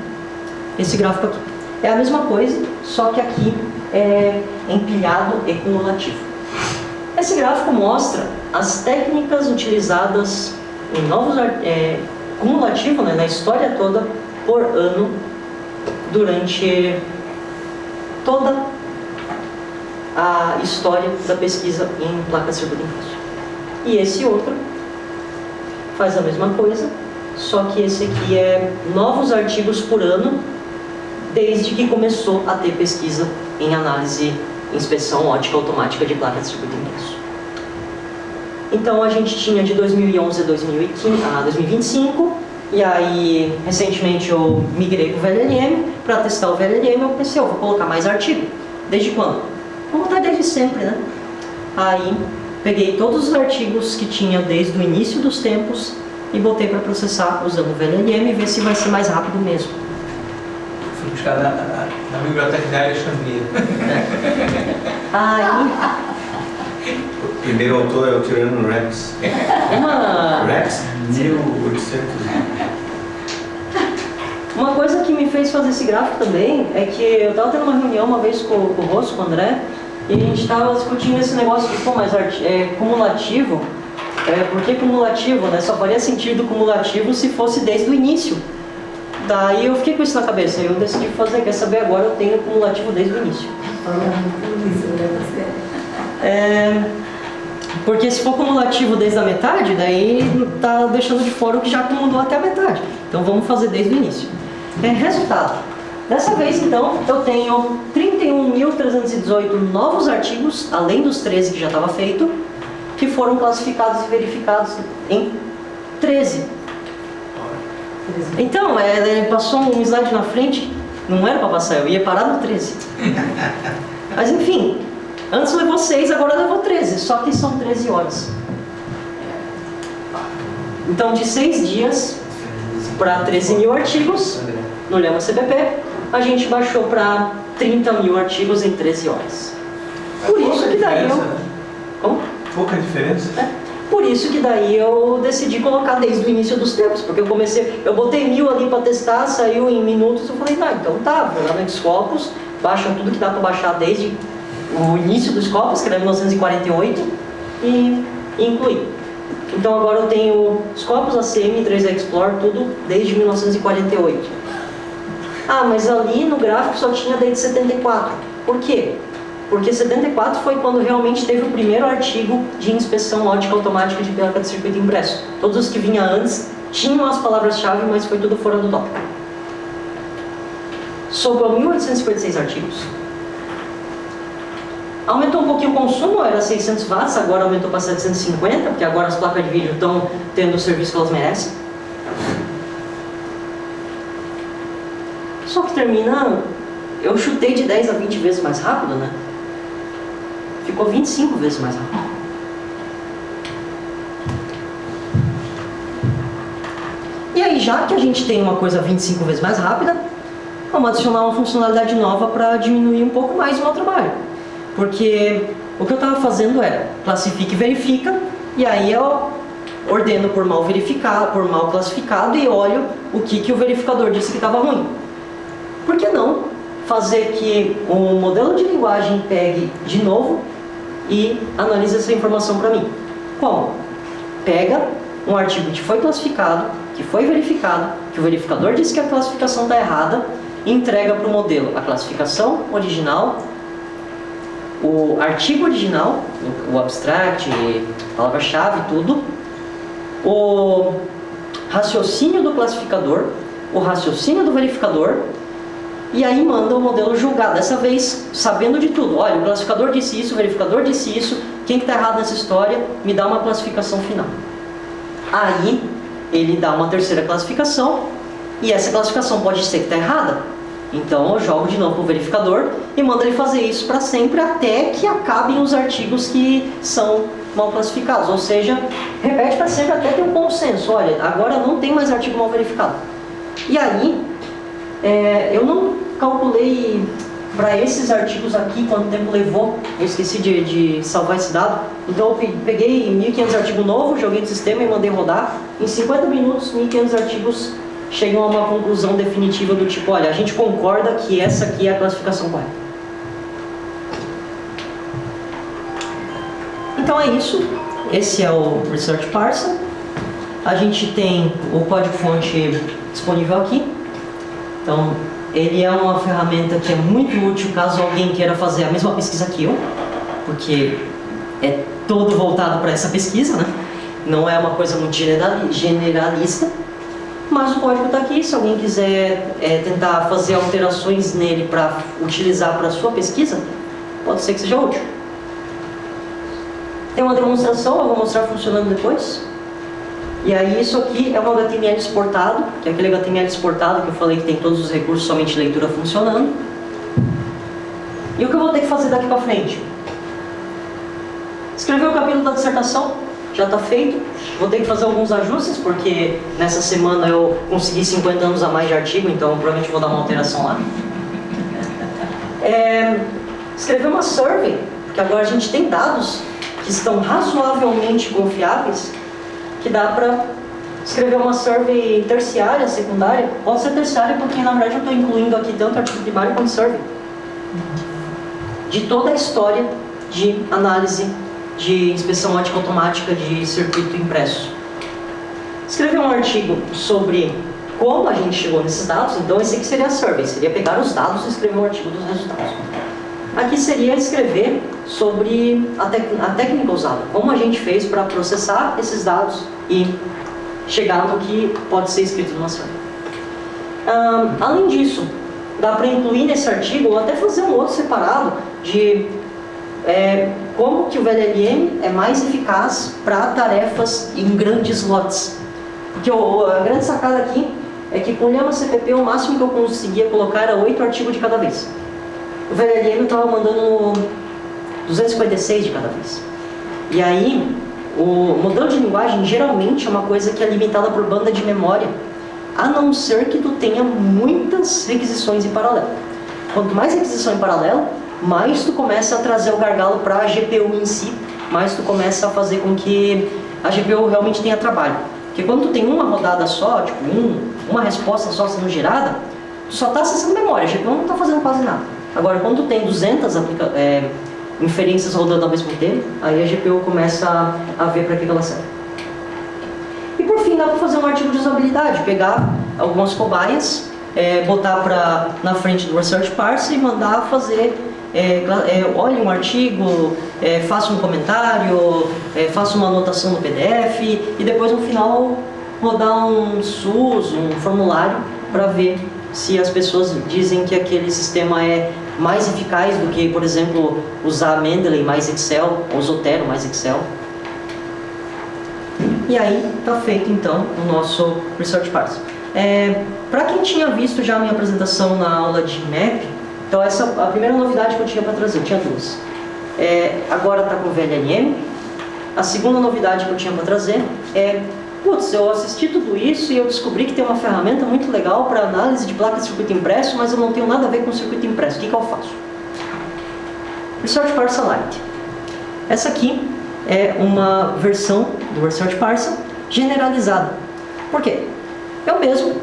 esse gráfico aqui. É a mesma coisa, só que aqui é empilhado e cumulativo. Esse gráfico mostra as técnicas utilizadas em novos cumulativo, né, na história toda, por ano, durante toda a história da pesquisa em placas de circuito impresso. E esse outro faz a mesma coisa, só que esse aqui é novos artigos por ano, desde que começou a ter pesquisa em análise e inspeção ótica automática de placas de circuito impresso. Então a gente tinha de 2011 a 2025, e aí recentemente eu migrei para o VLLM. Para testar o VLLM eu pensei, eu vou colocar mais artigo. Desde quando? Vou botar desde sempre, né? Aí peguei todos os artigos que tinha desde o início dos tempos e botei para processar usando o VLLM e ver se vai ser mais rápido mesmo. Fui buscar na biblioteca da Alexandria. Aí... O primeiro autor é o Tirano Rex. Rex 1800. Uma coisa que me fez fazer esse gráfico também é que eu estava tendo uma reunião uma vez com o Rosso, com o André, e a gente estava discutindo esse negócio de, pô, mas cumulativo, por que cumulativo, né? Só faria sentido cumulativo se fosse desde o início. Daí eu fiquei com isso na cabeça, eu decidi fazer, quer saber, agora eu tenho cumulativo desde o início. Porque se for cumulativo desde a metade, daí tá deixando de fora o que já acumulou até a metade. Então vamos fazer desde o início. Resultado. Dessa vez, então, eu tenho 31.318 novos artigos, além dos 13 que já estava feito, que foram classificados e verificados em 13. Então, passou um slide na frente, não era para passar, eu ia parar no 13. Mas enfim, antes levou 6, agora levou 13, só que são 13 horas. Então, de 6 dias para 13 mil artigos no Llama CPP, a gente baixou para 30 mil artigos em 13 horas. Por isso que daí né? Como? Pouca diferença. Por isso que daí eu decidi colocar desde o início dos tempos, porque eu botei 1000 ali para testar, saiu em minutos, eu falei, então tá, vou lá no Scopus, baixa tudo que dá para baixar desde o início do Scopus, que era 1948, e incluí. Então agora eu tenho Scopus, ACM, 3D Explorer, tudo desde 1948. Mas ali no gráfico só tinha desde 74. Por quê? Porque 74 foi quando realmente teve o primeiro artigo de inspeção lógica automática de placa de circuito impresso. Todos os que vinham antes tinham as palavras-chave, mas foi tudo fora do tópico. Sobrou 1.856 artigos. Aumentou um pouquinho o consumo, era 600 watts, agora aumentou para 750, porque agora as placas de vídeo estão tendo o serviço que elas merecem. Só que termina, eu chutei de 10 a 20 vezes mais rápido, né? Ficou 25 vezes mais rápido. E aí, já que a gente tem uma coisa 25 vezes mais rápida, vamos adicionar uma funcionalidade nova para diminuir um pouco mais o meu trabalho. Porque o que eu estava fazendo era classifica e verifica, e aí eu ordeno por mal verificado, por mal classificado, e olho o que o verificador disse que estava ruim. Por que não fazer que o modelo de linguagem pegue de novo e analise essa informação para mim? Como? Pega um artigo que foi classificado, que foi verificado, que o verificador disse que a classificação está errada, e entrega para o modelo a classificação original, o artigo original, o abstract, palavra-chave, tudo, o raciocínio do classificador, o raciocínio do verificador, e aí manda o modelo julgar, dessa vez sabendo de tudo. Olha, o classificador disse isso, o verificador disse isso, quem está errado nessa história, me dá uma classificação final. Aí ele dá uma terceira classificação, e essa classificação pode ser que está errada. Então eu jogo de novo para o verificador e mando ele fazer isso para sempre, até que acabem os artigos que são mal classificados. Ou seja, repete para sempre até ter um consenso. Olha, agora não tem mais artigo mal verificado. E aí, eu não calculei para esses artigos aqui quanto tempo levou. Eu esqueci de salvar esse dado. Então eu peguei 1.500 artigos novos, joguei no sistema e mandei rodar. Em 50 minutos, 1.500 artigos chegam a uma conclusão definitiva do tipo, olha, a gente concorda que essa aqui é a classificação correta. Então é isso. Esse é o Research Parser. A gente tem o código-fonte disponível aqui. Então, ele é uma ferramenta que é muito útil caso alguém queira fazer a mesma pesquisa que eu, porque é todo voltado para essa pesquisa, né? Não é uma coisa muito generalista. Mas o código está aqui, se alguém quiser tentar fazer alterações nele para utilizar para a sua pesquisa, pode ser que seja útil. Tem uma demonstração, eu vou mostrar funcionando depois. E aí isso aqui é um HTML exportado, que é aquele HTML exportado que eu falei que tem todos os recursos, somente leitura funcionando. E o que eu vou ter que fazer daqui para frente? Escrever o capítulo da dissertação. Já está feito, vou ter que fazer alguns ajustes, porque nessa semana eu consegui 50 anos a mais de artigo, então provavelmente vou dar uma alteração lá. Escrever uma survey, porque agora a gente tem dados que estão razoavelmente confiáveis, que dá para escrever uma survey terciária, secundária. Pode ser terciária porque na verdade eu estou incluindo aqui tanto artigo primário quanto survey. De toda a história de análise de inspeção ótica automática de circuito impresso. Escrever um artigo sobre como a gente chegou nesses dados, então esse aqui seria a survey, seria pegar os dados e escrever um artigo dos resultados. Aqui seria escrever sobre a técnica usada, como a gente fez para processar esses dados e chegar no que pode ser escrito numa survey. Além disso, dá para incluir nesse artigo, ou até fazer um outro separado de como que o VLLM é mais eficaz para tarefas em grandes lotes. Porque a grande sacada aqui é que com o Llama CPP o máximo que eu conseguia colocar era 8 artigos de cada vez. O VLLM estava mandando 256 de cada vez. E aí, o modelo de linguagem geralmente é uma coisa que é limitada por banda de memória, a não ser que tu tenha muitas requisições em paralelo. Quanto mais requisição em paralelo, mais tu começa a trazer o gargalo para a GPU em si, mais tu começa a fazer com que a GPU realmente tenha trabalho. Porque quando tu tem uma rodada só, tipo, uma resposta só sendo gerada, tu só está acessando memória, a GPU não está fazendo quase nada. Agora, quando tu tem 200 inferências rodando ao mesmo tempo, aí a GPU começa a ver para que ela serve. E por fim, dá para fazer um artigo de usabilidade, pegar algumas cobaias, botar na frente do Research Parser e mandar fazer, olhe um artigo, faça um comentário, faça uma anotação no PDF e depois no final rodar um SUS, um formulário para ver se as pessoas dizem que aquele sistema é mais eficaz do que, por exemplo, usar Mendeley mais Excel ou Zotero mais Excel. E aí está feito então o nosso Research Parser. Para quem tinha visto já a minha apresentação na aula de MAP, então essa a primeira novidade que eu tinha para trazer, eu tinha duas. Agora está com o VLLM. A segunda novidade que eu tinha para trazer putz, eu assisti tudo isso e eu descobri que tem uma ferramenta muito legal para análise de placa de circuito impresso, mas eu não tenho nada a ver com circuito impresso. O que eu faço? Research Parser Lite. Essa aqui é uma versão do Research Parser generalizada. Por quê? Eu mesmo,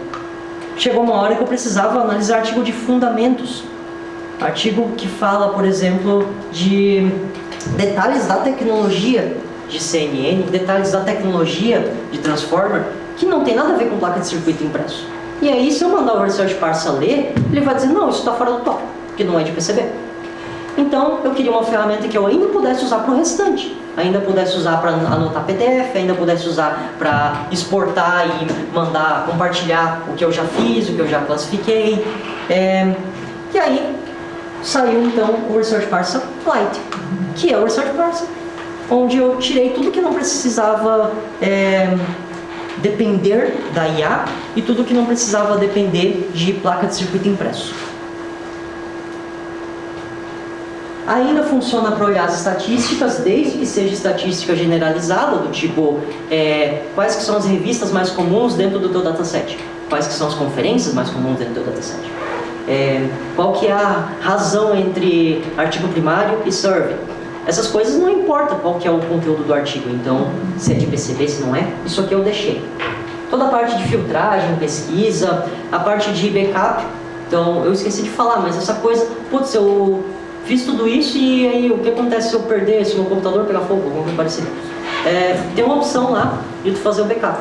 chegou uma hora que eu precisava analisar artigo de fundamentos. Artigo que fala, por exemplo, de detalhes da tecnologia de CNN, detalhes da tecnologia de Transformer, que não tem nada a ver com placa de circuito impresso. E aí, se eu mandar o Research Parser ler, ele vai dizer, não, isso está fora do tópico, porque não é de PCB. Então, eu queria uma ferramenta que eu ainda pudesse usar para o restante. Ainda pudesse usar para anotar PDF, ainda pudesse usar para exportar e mandar, compartilhar o que eu já fiz, o que eu já classifiquei. E aí, saiu então o Research Parser Lite, que é o Research Parser, onde eu tirei tudo que não precisava depender da IA e tudo que não precisava depender de placa de circuito impresso. Ainda funciona para olhar as estatísticas, desde que seja estatística generalizada, do tipo, quais que são as revistas mais comuns dentro do teu dataset, quais que são as conferências mais comuns dentro do teu dataset, qual que é a razão entre artigo primário e survey. Essas coisas não importa qual que é o conteúdo do artigo, então, se é de PCB, se não é, isso aqui eu deixei. Toda a parte de filtragem, pesquisa, a parte de backup, então, eu esqueci de falar, mas essa coisa, putz, eu fiz tudo isso e aí o que acontece se eu perder, se o meu computador pegar fogo, alguma coisa parecida? Tem uma opção lá de tu fazer o backup.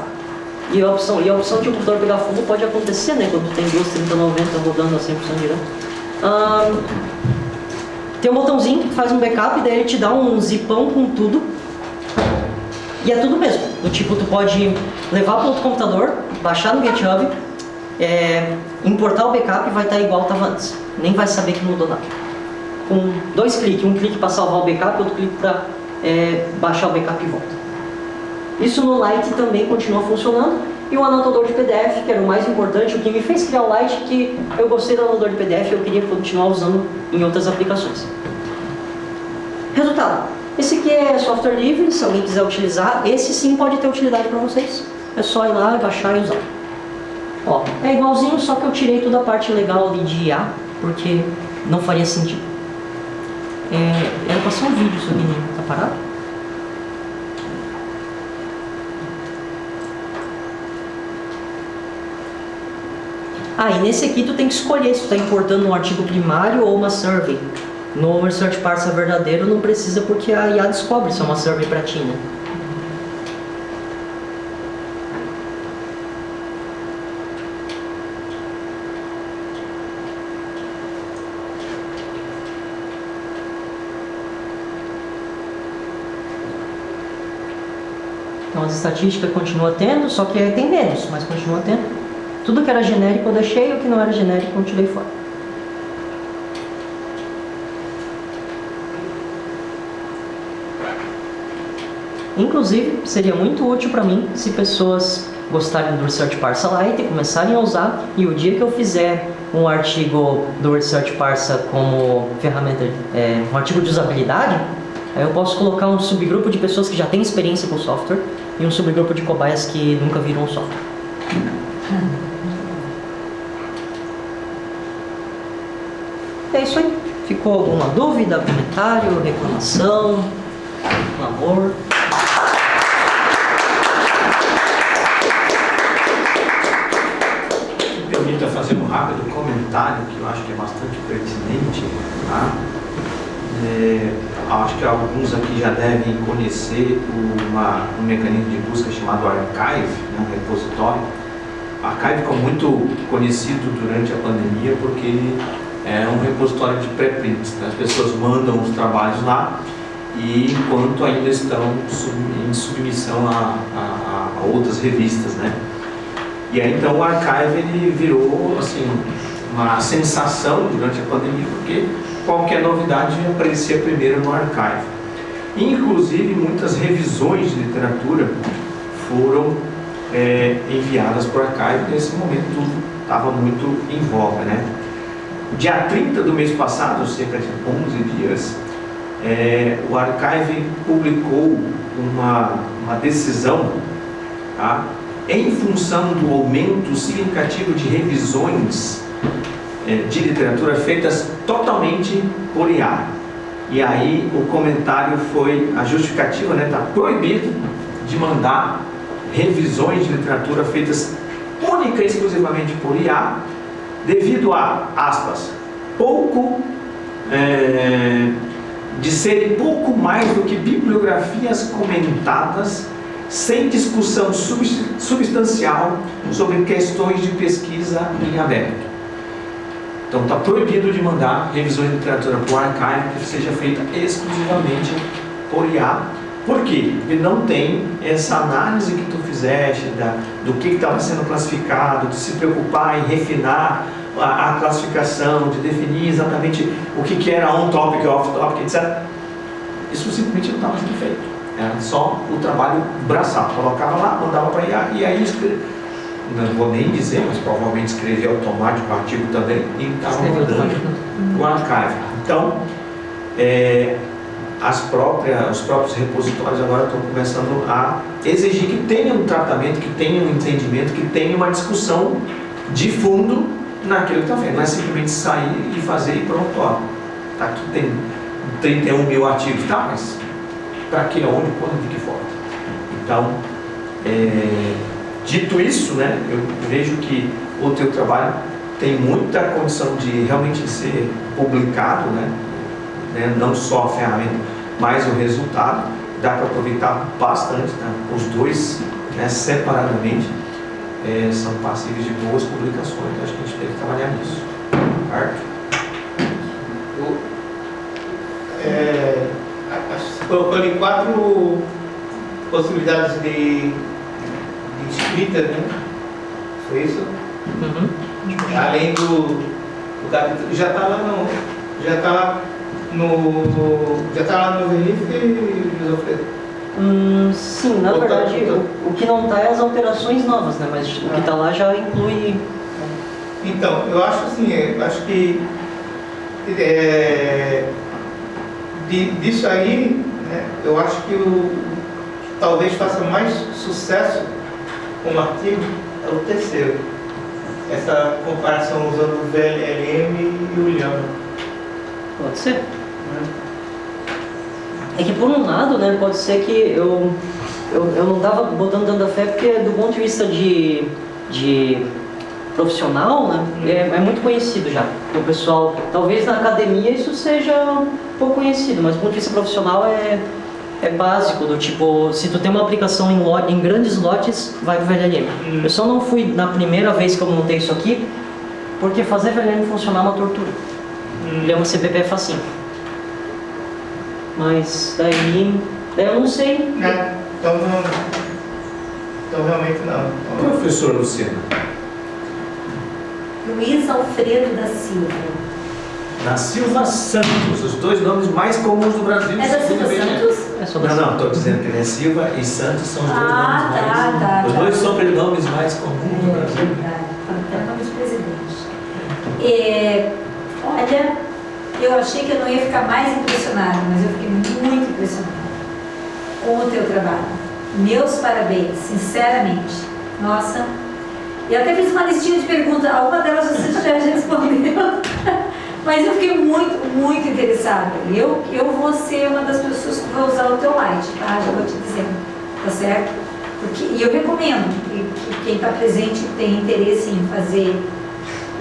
E a opção de o computador pegar fogo pode acontecer, né? Quando tu tem duas 3090 rodando a 100% direto. Tem um botãozinho que faz um backup, daí ele te dá um zipão com tudo. E é tudo mesmo. Do tipo, tu pode levar para outro computador, baixar no GitHub, importar o backup e vai estar igual estava antes. Nem vai saber que mudou nada. Com 2 cliques, um clique para salvar o backup, outro clique para baixar o backup e volta. Isso no Lite também continua funcionando. E o anotador de PDF, que era o mais importante, o que me fez criar o Lite, que eu gostei do anotador de PDF e eu queria continuar usando em outras aplicações. Resultado. Esse aqui é software livre, se alguém quiser utilizar, esse sim pode ter utilidade para vocês. É só ir lá, baixar e usar. Ó, é igualzinho, só que eu tirei toda a parte legal ali de IA, porque não faria sentido. Era para ser um vídeo isso aqui, tá parado? E nesse aqui tu tem que escolher se tu está importando um artigo primário ou uma survey. No Research Parser verdadeiro não precisa porque a IA descobre se é uma survey para ti, né? Então as estatísticas continua tendo, só que tem menos, mas continua tendo. Tudo que era genérico eu deixei, o que não era genérico eu tirei fora. Inclusive, seria muito útil para mim se pessoas gostarem do Research Parser Lite e começarem a usar, e o dia que eu fizer um artigo do Research Parser como ferramenta, um artigo de usabilidade, aí eu posso colocar um subgrupo de pessoas que já têm experiência com o software e um subgrupo de cobaias que nunca viram o software. É isso aí. Ficou alguma dúvida, comentário, reclamação, clamor? acho que alguns aqui já devem conhecer um mecanismo de busca chamado Archive, né, um repositório. O Archive ficou muito conhecido durante a pandemia porque ele é um repositório de pré-prints, né? As pessoas mandam os trabalhos lá e enquanto ainda estão em submissão a outras revistas, né? E aí então o Archive ele virou assim uma sensação durante a pandemia porque qualquer novidade aparecia primeiro no Archive. Inclusive muitas revisões de literatura foram enviadas para o Archive. Nesse momento tudo estava muito em voga, né? Dia 30 do mês passado, cerca de 11 dias, o Archive publicou uma decisão, tá? Em função do aumento significativo de revisões de literatura feitas totalmente por IA. E aí o comentário foi, a justificativa, né, está proibido de mandar revisões de literatura feitas única e exclusivamente por IA, devido a, aspas, de serem pouco mais do que bibliografias comentadas sem discussão substancial sobre questões de pesquisa em aberto. Então está proibido de mandar revisões de literatura para o Archive que seja feita exclusivamente por IA. Por quê? Porque não tem essa análise que tu fizeste do que estava sendo classificado, de se preocupar em refinar a classificação, de definir exatamente o que era on-topic, off-topic, etc. Isso simplesmente não estava sendo feito. Era só o trabalho braçal. Colocava lá, mandava para IA e aí não vou nem dizer, mas provavelmente escrevia automático o artigo também e estava mandando o Archive. Então, os próprios repositórios agora estão começando a exigir que tenha um tratamento, que tenha um entendimento, que tenha uma discussão de fundo naquilo que está vendo. Não é simplesmente sair e fazer e pronto, ó, tá aqui tem 31 mil artigos, tá, mas para que, onde, quando, de que forma? Então, dito isso, né, eu vejo que o teu trabalho tem muita condição de realmente ser publicado, né, não só a ferramenta, mas o resultado. Dá para aproveitar bastante, né, os dois, né, separadamente, são passíveis de boas publicações. Acho que a gente tem que trabalhar nisso. Arthur? Colocou ali 4 possibilidades de escrita, né? Foi isso? Uhum. Além do capítulo, já está lá no Verlife, José? Sim, na verdade, o que não está é as alterações novas, né? Mas o que está lá já inclui. Então, eu acho assim, disso aí, né, eu acho que talvez faça mais sucesso como artigo é o terceiro. Essa comparação usando o VLM e o Llama. Pode ser. É que por um lado, né, pode ser que eu não estava botando tanta fé, porque do ponto de vista de profissional, né, é muito conhecido já. O pessoal, talvez na academia isso seja pouco conhecido, mas do ponto de vista profissional é básico, do tipo, se tu tem uma aplicação em grandes lotes, vai pro VLM. Eu só não fui na primeira vez que eu montei isso aqui, porque fazer VLM funcionar é uma tortura. Llama CPP é facinho. Mas daí eu não sei. Então realmente não. Professor Luciano. Luiz Alfredo da Silva. Da Silva Santos, os dois nomes mais comuns do Brasil. É da Silva Santos? É só da Não, estou dizendo que ele é Silva e Santos são os dois nomes mais. Os dois sobrenomes mais comuns do Brasil. Até nome de presidente. Olha, eu achei que eu não ia ficar mais impressionada, mas eu fiquei muito impressionada com o teu trabalho. Meus parabéns, sinceramente. Nossa, eu até fiz uma listinha de perguntas, alguma delas você já respondeu, mas eu fiquei muito, muito interessada. Eu vou ser uma das pessoas que vai usar o teu light, tá? Já vou te dizendo, tá certo? E eu recomendo que quem está presente e tem interesse em fazer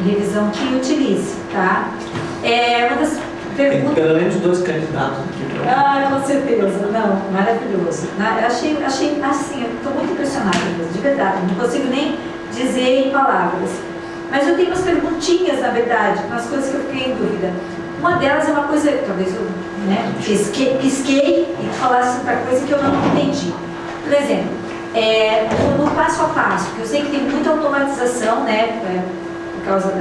revisão que utilize, tá? Uma das Tem pergunta. pelo menos 2 candidatos aqui para. Ah, com certeza. Não, maravilhoso. Eu achei assim, eu estou muito impressionada mesmo, de verdade. Não consigo nem dizer em palavras. Mas eu tenho umas perguntinhas, na verdade, umas coisas que eu fiquei em dúvida. Uma delas é uma coisa, talvez eu pisquei e falasse outra coisa que eu não entendi. Por exemplo, no passo a passo, que eu sei que tem muita automatização, né, por causa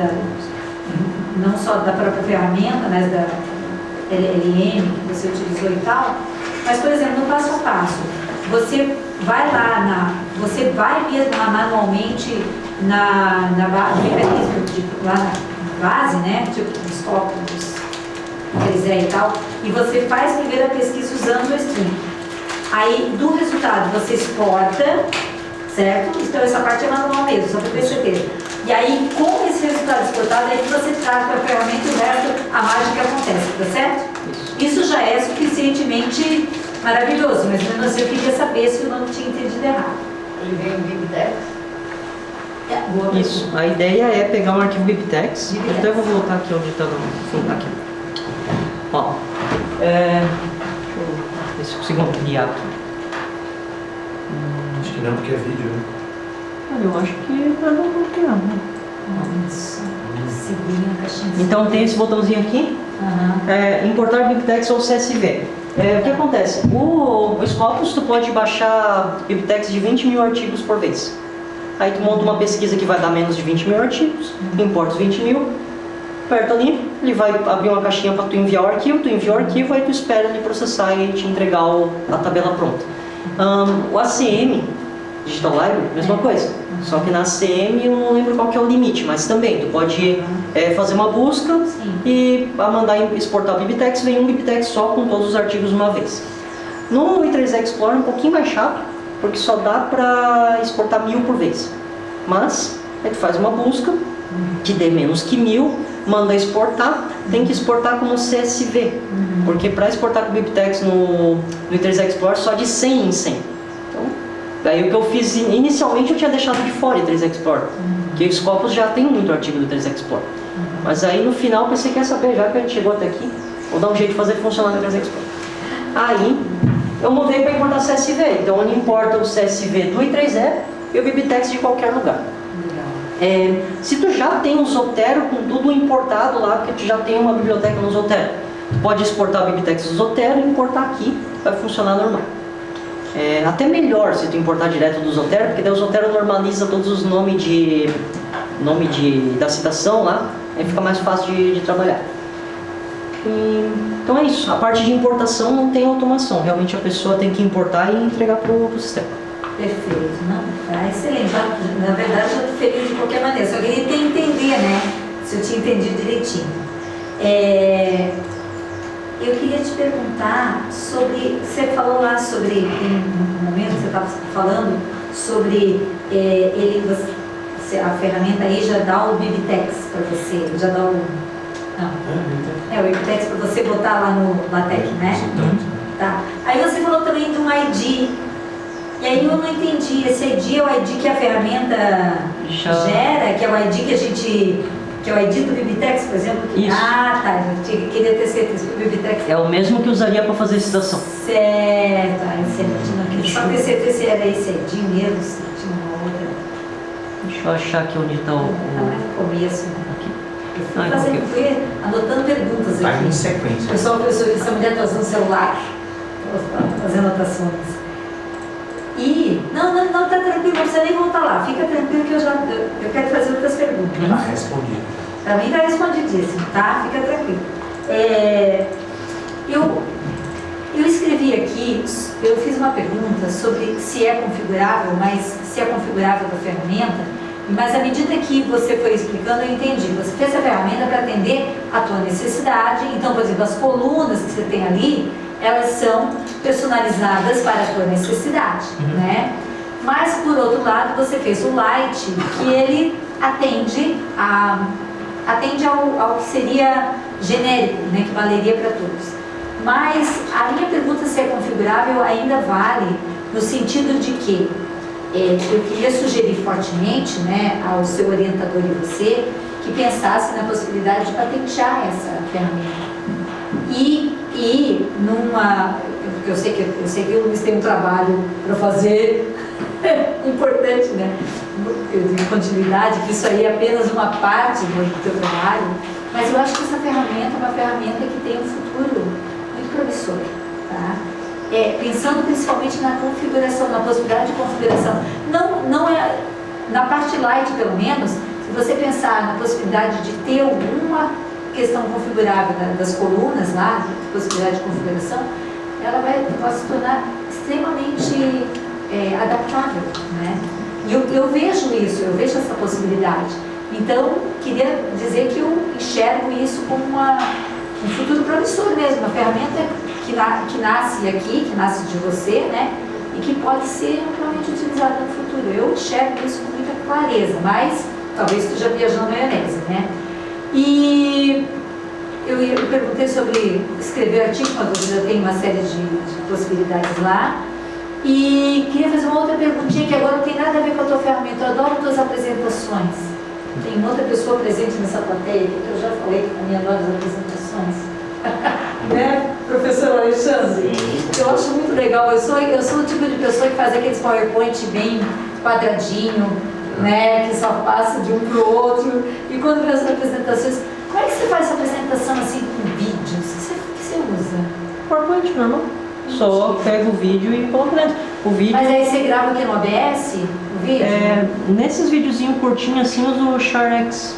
não só da própria ferramenta, mas da LLM que você utilizou e tal, mas, por exemplo, no passo a passo, você vai você vai mesmo lá manualmente no mecanismo, lá na base, né, tipo dos códigos que quiser e tal, e você faz primeiro a pesquisa usando o string. Aí, do resultado, você exporta, certo? Então, essa parte é manual mesmo, só para ter certeza. E aí, com esse resultado exportado, aí você traz para a ferramenta e o resto, a mágica acontece, tá certo? Isso já é suficientemente maravilhoso, mas mesmo assim eu queria saber se eu não tinha entendido errado. Ele vem em BibTeX? Boa Isso, pergunta. a ideia é pegar um arquivo BibTeX. Então eu vou voltar aqui onde está no aqui. Ó, deixa eu ver se eu consigo ampliar aqui. Acho que não, porque é vídeo, né? Olha, eu acho que vai dar um ampliar, né? Nossa, segui a caixinha. Então tem esse botãozinho aqui, Aham. importar BibTeX ou CSV. O que acontece? O Scopus tu pode baixar BibTeX de 20 mil artigos por vez. Aí tu monta uma pesquisa que vai dar menos de 20 mil artigos, importa os 20 mil, aperta ali, ele vai abrir uma caixinha para tu enviar o arquivo, tu envia o arquivo, aí tu espera ele processar e te entregar a tabela pronta. O ACM, Digital Library, mesma coisa. Só que na ACM eu não lembro qual que é o limite, mas também tu pode fazer uma busca e mandar exportar o BibTeX, vem um BibTeX só com todos os artigos uma vez. No i3 Explorer é um pouquinho mais chato, porque só dá para exportar 1000 por vez. Mas aí tu faz uma busca que dê menos que 1000, manda exportar, tem que exportar como CSV, porque para exportar com o BibTeX no i3 Explorer só de 100 em 100. Então, daí o que eu fiz inicialmente eu tinha deixado de fora o i3 Explorer, porque o Scopus já tem muito artigo do i3 Explorer. Mas aí no final eu pensei, quer saber, já que a gente chegou até aqui, vou dar um jeito de fazer funcionar no i3 Explorer. Aí eu mudei para importar CSV, então ele importa o CSV do i3E e o BibTeX de qualquer lugar. Se tu já tem um Zotero com tudo importado lá, porque tu já tem uma biblioteca no Zotero, tu pode exportar o BibTeX do Zotero e importar aqui, vai funcionar normal. Até melhor se tu importar direto do Zotero, porque daí o Zotero normaliza todos os nomes da citação lá, aí fica mais fácil de trabalhar. Então é isso, a parte de importação não tem automação, realmente a pessoa tem que importar e entregar para o sistema. Perfeito, não? Tá excelente. Na verdade, eu estou feliz de qualquer maneira, só queria entender, né? Se eu tinha entendido direitinho. Eu queria te perguntar sobre, você falou lá sobre, em um momento que você estava falando sobre a ferramenta aí já dá o BibTeX para você, já dá o... Não. O BibTeX para você botar lá no LaTeX, né? Tá. Aí você falou também de um ID. E aí eu não entendi, esse ID é o ID que a ferramenta gera, que é o ID que é o ID do BibTeX, por exemplo? Isso. Ah, tá, eu queria ter certeza que o BibTeX... É o mesmo que usaria para fazer citação. Certo, excelente, não queria só ter certeza se era esse ID mesmo, se tinha uma outra... Deixa eu achar aqui onde está o... Tá mais no começo, né? Aqui. Eu fui anotando perguntas Está aqui. em sequência. Pessoal, essa mulher está usando o celular, fazendo anotações. Não, tá tranquilo, não precisa nem voltar lá. Fica tranquilo que eu quero fazer outras perguntas. Está respondido. Para mim está respondidíssimo, tá? Fica tranquilo. Eu escrevi aqui, eu fiz uma pergunta sobre se é configurável, mas se é configurável da ferramenta, mas à medida que você foi explicando, eu entendi. Você fez a ferramenta para atender a tua necessidade. Então, por exemplo, as colunas que você tem ali, elas são personalizadas para a tua necessidade, né? Mas, por outro lado, você fez o Lite, que ele atende ao que seria genérico, né? Que valeria para todos. Mas a minha pergunta se é configurável ainda vale no sentido de que eu queria sugerir fortemente, né, ao seu orientador e você, que pensasse na possibilidade de patentear essa ferramenta. E numa... Eu sei que o Luiz tem um trabalho para fazer importante, né? De continuidade, que isso aí é apenas uma parte do teu trabalho, mas eu acho que essa ferramenta é uma ferramenta que tem um futuro muito promissor, tá? Pensando principalmente na configuração, na possibilidade de configuração. Não é, na parte light pelo menos, se você pensar na possibilidade de ter alguma questão configurável das colunas lá, possibilidade de configuração, ela vai se tornar extremamente adaptável, né? E eu vejo isso, eu vejo essa possibilidade. Então, queria dizer que eu enxergo isso como um futuro promissor mesmo, uma ferramenta que nasce aqui, que nasce de você, né? E que pode ser amplamente utilizada no futuro. Eu enxergo isso com muita clareza, mas talvez esteja viajando na maionese, né? E eu perguntei sobre escrever artigo, mas você já tem uma série de possibilidades lá. E queria fazer uma outra perguntinha que agora não tem nada a ver com a tua ferramenta. Eu adoro tuas apresentações. Tem uma outra pessoa presente nessa plateia aqui, que eu já falei que também adoro as apresentações. Né, professor Alexandre? Eu acho muito legal. Eu sou o tipo de pessoa que faz aqueles PowerPoint bem quadradinho, né, que só passa de um para o outro. E quando vê as apresentações, como é que você faz essa apresentação assim com vídeos? O que você usa? PowerPoint normal. Só pego o vídeo e coloco dentro. O vídeo, mas aí você grava aqui no OBS? O vídeo? Nesses videozinhos curtinhos assim, eu uso o ShareX,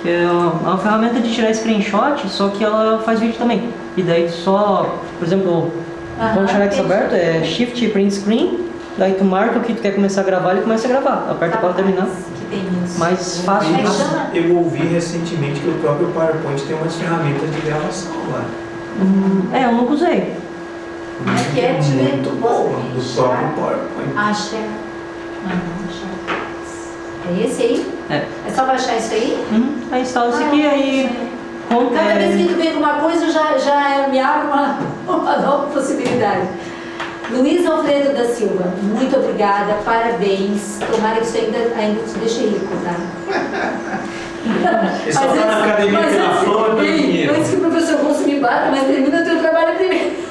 que é uma ferramenta de tirar screenshot, só que ela faz vídeo também. E daí só, por exemplo, com o ShareX aberto, é Shift e Print Screen, daí tu marca o que tu quer começar a gravar e começa a gravar. Aperta para terminar. Que tem isso. Mais fácil. Eu ouvi recentemente que o próprio PowerPoint tem umas ferramentas de gravação lá. Eu nunca usei. Que é muito bom do próprio PowerPoint. Share. É esse aí? É só baixar isso aí? Aí instala isso aqui, aí... Cada vez que tu vem com uma coisa, já me abre uma nova possibilidade. Luiz Alfredo da Silva, muito obrigada, parabéns. Tomara que isso ainda te deixe rico, tá? Ele só está na academia pela fama e pelo dinheiro. Antes que o professor Rosso me bata, mas termina o teu trabalho primeiro.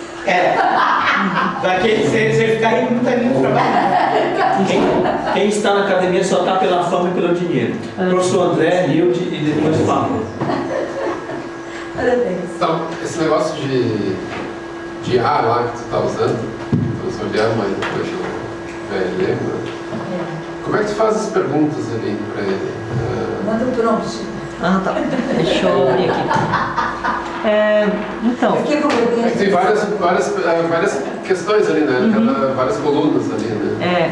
Daqui você ficar rico, não tem muito trabalho. Quem está na academia só está pela fama e pelo dinheiro. Professor André, Hilde e depois o Pablo. Parabéns. Então, esse negócio de IA lá que tu está usando, professor Guilherme, mas depois o VLM, né? Como é que tu faz as perguntas ali para ele? Manda um prompt. Tá. Deixa eu abrir aqui. Então... É que tem várias questões ali, né? Várias colunas ali, né?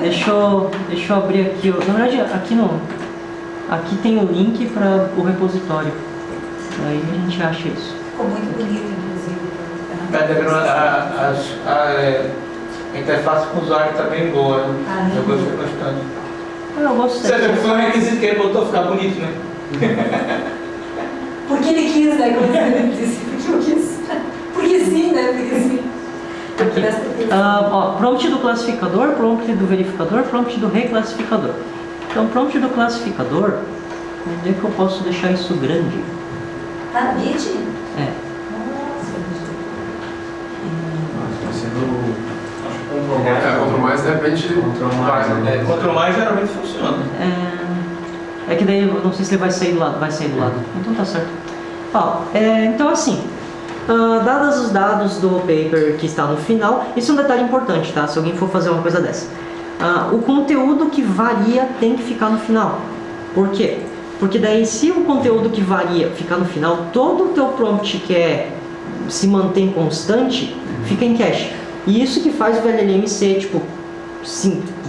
Deixa eu abrir aqui. Na verdade, aqui tem o link para o repositório. Aí a gente acha isso. Ficou muito bonito, inclusive. A interface com o usuário está bem boa, né? Eu gostei bastante. Eu gostei. Você foi um requisito que ele botou ficar bonito, né? Porque ele quis, né? Como ele disse, porque eu quis. Porque sim, né? Porque sim. Prompt do classificador, prompt do verificador, prompt do reclassificador. Então, prompt do classificador, onde é que eu posso deixar isso grande? Tá na Bit? Vai ser do... Ctrl mais, de repente... Ctrl mais geralmente funciona. É que daí eu não sei se ele vai sair do lado. Então tá certo. Então assim, dados os dados do paper que está no final, isso é um detalhe importante, tá? Se alguém for fazer uma coisa dessa. O conteúdo que varia tem que ficar no final. Por quê? Porque daí se o conteúdo que varia ficar no final, todo o teu prompt que se mantém constante, fica em cache. E isso que faz o VLLM ser,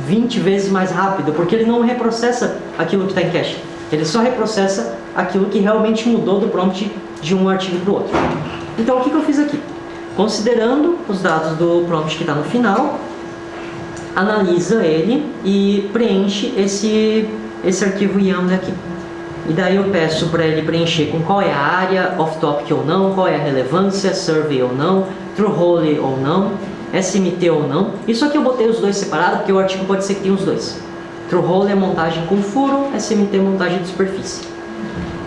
20 vezes mais rápido, porque ele não reprocessa aquilo que está em cache. Ele só reprocessa aquilo que realmente mudou do prompt de um artigo para o outro. Então, o que eu fiz aqui? Considerando os dados do prompt que está no final, analisa ele e preenche esse arquivo YAML aqui. E daí eu peço para ele preencher com qual é a área, off-topic ou não, qual é a relevância, survey ou não, through-hole ou não, SMT ou não. Isso aqui eu botei os dois separados, porque o artigo pode ser que tenha os dois. Through-hole é montagem com furo, SMT é montagem de superfície.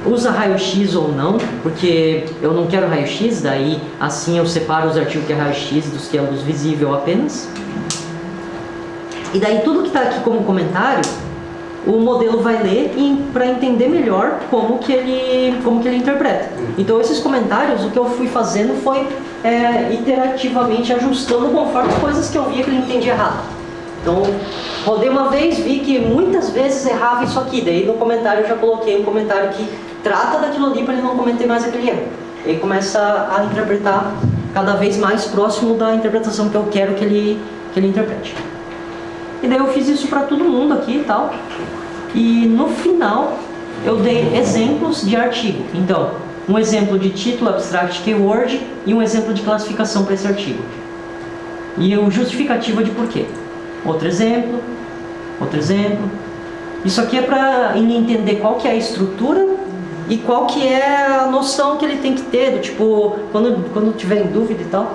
usa raio-x ou não, porque eu não quero raio-x, daí assim eu separo os artigos que é raio-x dos que é luz visível apenas. E daí tudo que está aqui como comentário, o modelo vai ler para entender melhor como que ele interpreta. Então esses comentários, o que eu fui fazendo foi iterativamente ajustando conforme coisas que eu via que ele entendia errado. Então, rodei uma vez, vi que muitas vezes errava isso aqui, daí no comentário eu já coloquei um comentário que trata daquilo ali para ele não cometer mais aquele erro. E aí começa a interpretar cada vez mais próximo da interpretação que eu quero que ele interprete. E daí eu fiz isso para todo mundo aqui e tal. E no final eu dei exemplos de artigo. Então, um exemplo de título, abstract, keyword e um exemplo de classificação para esse artigo. E o justificativa de porquê. Outro exemplo. Isso aqui é para ele entender qual que é a estrutura e qual que é a noção que ele tem que ter, do tipo, quando tiver em dúvida e tal.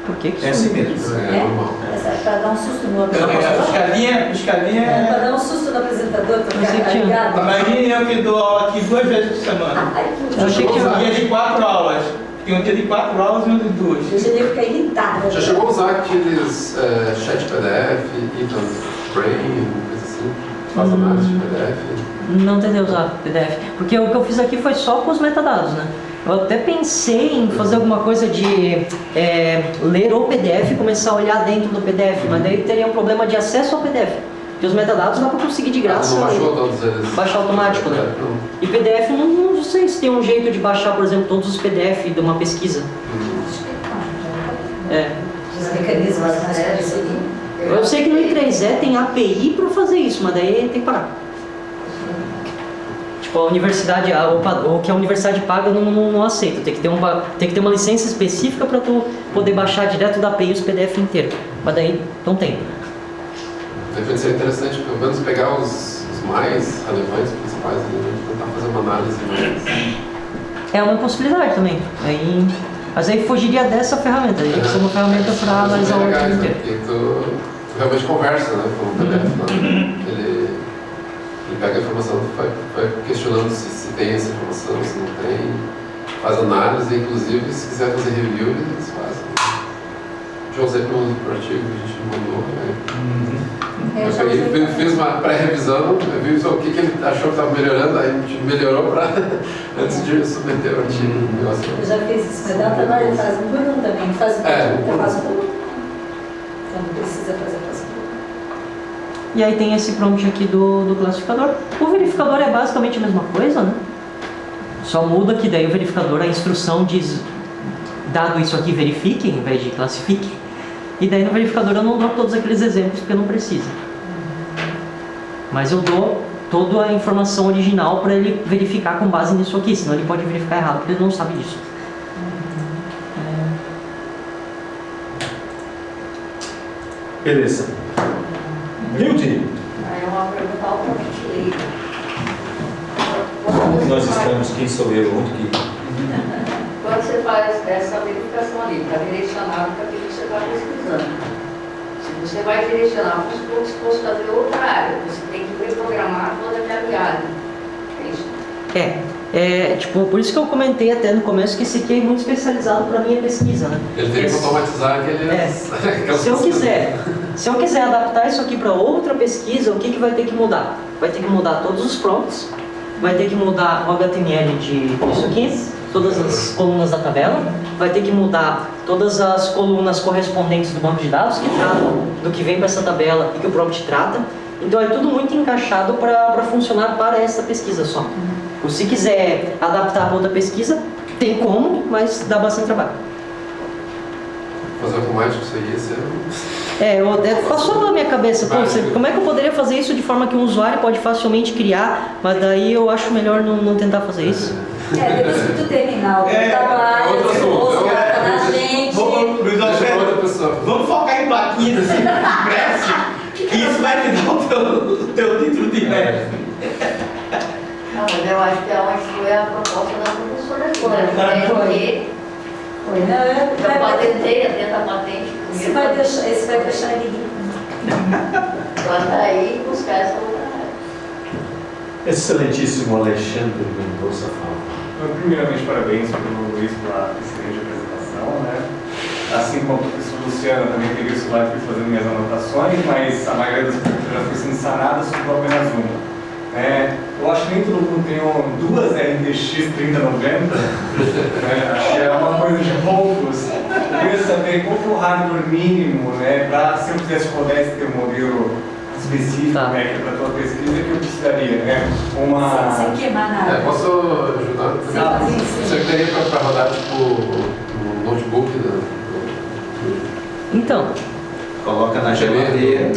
Por que É assim mesmo. É normal. É para dar um susto no apresentador. Escalinha Para dar um susto no apresentador, para Você ficar tinha- ligado. Imagine eu que dou aula aqui 2 vezes por semana. Ai, que Eu achei que Um dia de 4 aulas. Tem um dia de 4 aulas e um de 2. eu já ia ficar irritada. Já chegou a usar aqueles chat PDF, Eaton Brain, coisa assim? Faz análise de PDF? Não tentei usar PDF, porque o que eu fiz aqui foi só com os metadados, né? Eu até pensei em fazer alguma coisa de ler o PDF e começar a olhar dentro do PDF, mas daí teria um problema de acesso ao PDF. Porque os metadados dá para conseguir de graça. Não baixou todos eles? Baixar automático, né? Não. E PDF, não sei se tem um jeito de baixar, por exemplo, todos os PDF de uma pesquisa. É. Os mecanismos mais parecidos. Eu sei que no I3E tem API para fazer isso, mas daí tem que parar. Tipo, a universidade, o que a universidade paga não aceita. Tem que ter uma licença específica para tu poder baixar direto da API os PDF inteiro. Mas daí não tem. De repente seria interessante pelo menos pegar os mais relevantes, principais, e tentar fazer uma análise mais. É uma possibilidade também. Mas aí fugiria dessa ferramenta. Aí tem que ser uma ferramenta para analisar o artigo inteiro. Porque tu realmente conversa, né, com o PDF lá. Ele pega a informação, vai questionando se tem essa informação, se não tem, faz análise, inclusive se quiser fazer review, eles fazem. Já usei para o artigo que a gente mandou, né? Eu peguei, fiz uma pré-revisão, eu vi só o que ele achou que estava melhorando, aí a gente melhorou antes de submeter o artigo. Eu já fiz isso, mas dá trabalho, ele faz um por um também, faz um por um, faz um por um. Quando precisa fazer, faz um por um. E aí tem esse prompt aqui do classificador. O verificador é basicamente a mesma coisa, né? Só muda que daí o verificador, a instrução diz, dado isso aqui, verifique, em vez de classifique. E daí no verificador eu não dou todos aqueles exemplos porque não precisa. Mas eu dou toda a informação original para ele verificar com base nisso aqui, senão ele pode verificar errado porque ele não sabe disso. Beleza. Hilde, É uma pergunta altamente leiga. nós estamos, quem sou eu, onde que... Quando você faz essa verificação ali, está direcionado para aquilo que você está pesquisando. Se você vai direcionar, vamos supor que se fosse fazer outra área, você tem que reprogramar toda aquela área. É isso? Tipo, por isso que eu comentei até no começo que esse aqui é muito especializado para minha pesquisa, né? Ele teria que automatizar aqueles... Se eu quiser adaptar isso aqui para outra pesquisa, o que vai ter que mudar? Vai ter que mudar todos os prompts, vai ter que mudar o HTML disso aqui, todas as colunas da tabela, vai ter que mudar todas as colunas correspondentes do banco de dados que tratam do que vem para essa tabela e que o prompt trata. Então é tudo muito encaixado para funcionar para essa pesquisa só. Se quiser adaptar para outra pesquisa, tem como, mas dá bastante trabalho. Fazer automático isso aí, Passou pela minha cabeça, como é que eu poderia fazer isso de forma que um usuário pode facilmente criar, mas daí eu acho melhor não tentar fazer isso. Depois que tu terminar o teu trabalho, outra você assunto, busca na gente. Luiz Alfredo, vamos focar em plaquinhas assim, impresso, que isso vai te dar o teu título de mestre. Não, mas eu acho que onde foi a proposta da professora Flora. Foi, né? Eu patentei, atenta a patente. Esse vai deixar ele rico. Planta aí e buscar essa outra Excelentíssimo Alexandre Mendonça fala. Primeiramente, parabéns para o Luiz pela excelente apresentação, né? Assim como o professor Luciano, também peguei o celular e fui fazendo minhas anotações, mas a maioria das perguntas já foi sendo sanada, sobrou apenas uma. Eu acho que nem todo mundo tem duas RTX 3090, acho que é uma coisa de poucos. Eu queria saber qual que é o hardware mínimo, para se eu quisesse rodar esse teu modelo específico, que é para a tua pesquisa, que eu precisaria, Sem queimar nada. Posso ajudar? Você queria para rodar tipo um notebook Então, Coloca na geladeira.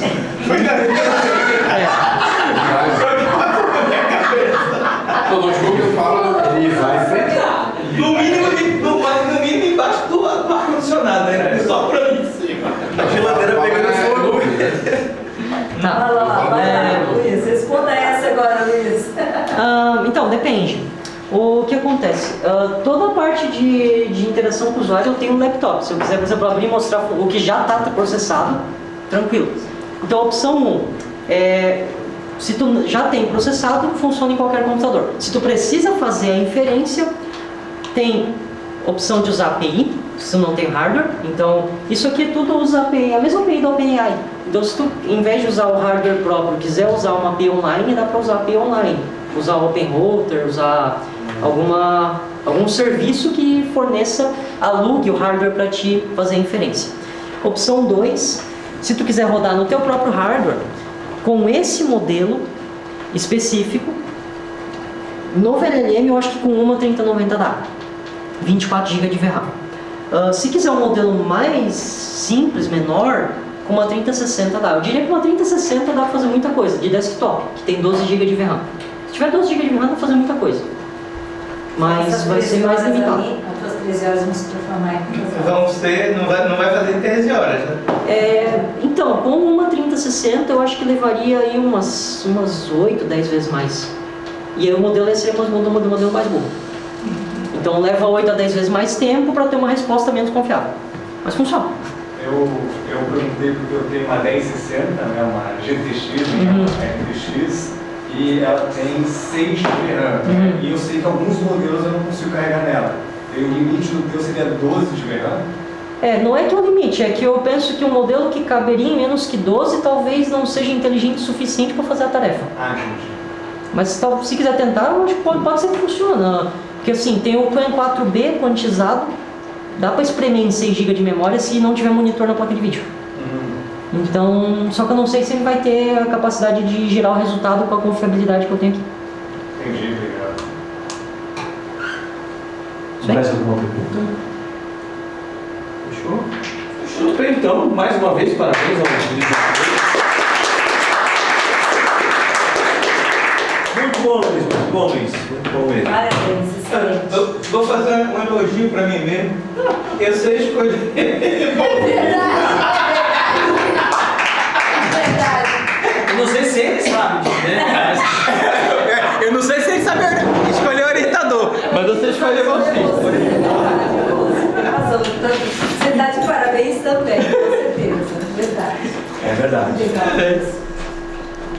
no notebook eu falo. Ele vai frear. No mínimo embaixo do ar-condicionado, né? Só pra mim em cima. A geladeira pegando fogo. Vai lá, Luiz. Responda essa agora, Luiz. Então, depende. O que acontece? Toda a parte de interação com o usuário eu tenho um laptop. Se eu quiser, por exemplo, abrir e mostrar o que já está processado, tranquilo. Então, a opção 1 é: se tu já tem processado, funciona em qualquer computador. Se tu precisa fazer a inferência, tem opção de usar API, se tu não tem hardware. Então, isso aqui tudo usa API, a mesma API da OpenAI. Então, se tu, em vez de usar o hardware próprio, quiser usar uma API online, dá para usar API online. Usar o OpenRouter, usar algum serviço que forneça, alugue o hardware para te fazer a inferência. Opção 2, se tu quiser rodar no teu próprio hardware, com esse modelo específico, no VLLM eu acho que com uma 3090 dá, 24 GB de VRAM. Se quiser um modelo mais simples, menor, com uma 3060 dá. Eu diria que uma 3060 dá para fazer muita coisa, de desktop, que tem 12 GB de VRAM. Se tiver 12 GB de VRAM, dá para fazer muita coisa. Mas vai ser mais limitado. As 13 horas vão se transformar em não vai fazer em 13 horas, né? Então, com uma 3060 eu acho que levaria aí umas 8, 10 vezes mais. E aí o modelo seria um modelo mais bom. Então leva 8 a 10 vezes mais tempo para ter uma resposta menos confiável. Mas funciona. Eu perguntei porque eu tenho uma 1060, uma GTX, uma RTX, e ela tem 6 de VRAM. E eu sei que alguns modelos eu não consigo carregar nela. E o limite do teu seria 12 de VRAM? Não é que é o limite, é que eu penso que um modelo que caberia em menos que 12 talvez não seja inteligente o suficiente para fazer a tarefa. Entendi. Mas se quiser tentar, eu acho que pode ser que funcione. Porque assim, tem o Clan 4B quantizado, dá para espremer em 6 GB de memória se não tiver monitor na placa de vídeo. Então, só que eu não sei se ele vai ter a capacidade de gerar o resultado com a confiabilidade que eu tenho aqui. Entendi, obrigado. Mais alguma pergunta? Fechou? Fechou. Bem, então, mais uma vez, parabéns ao Luiz. Muito bom, Luiz. Muito bom, Luiz. Muito bom mesmo. Parabéns, excelente. Eu vou fazer um elogio pra mim mesmo. Eu sei escolher. Eu não sei se ele sabe, né? Eu não sei se ele sabe escolher orientador, mas você escolheu você. Você está de parabéns também, com certeza. Verdade. É verdade. Obrigada.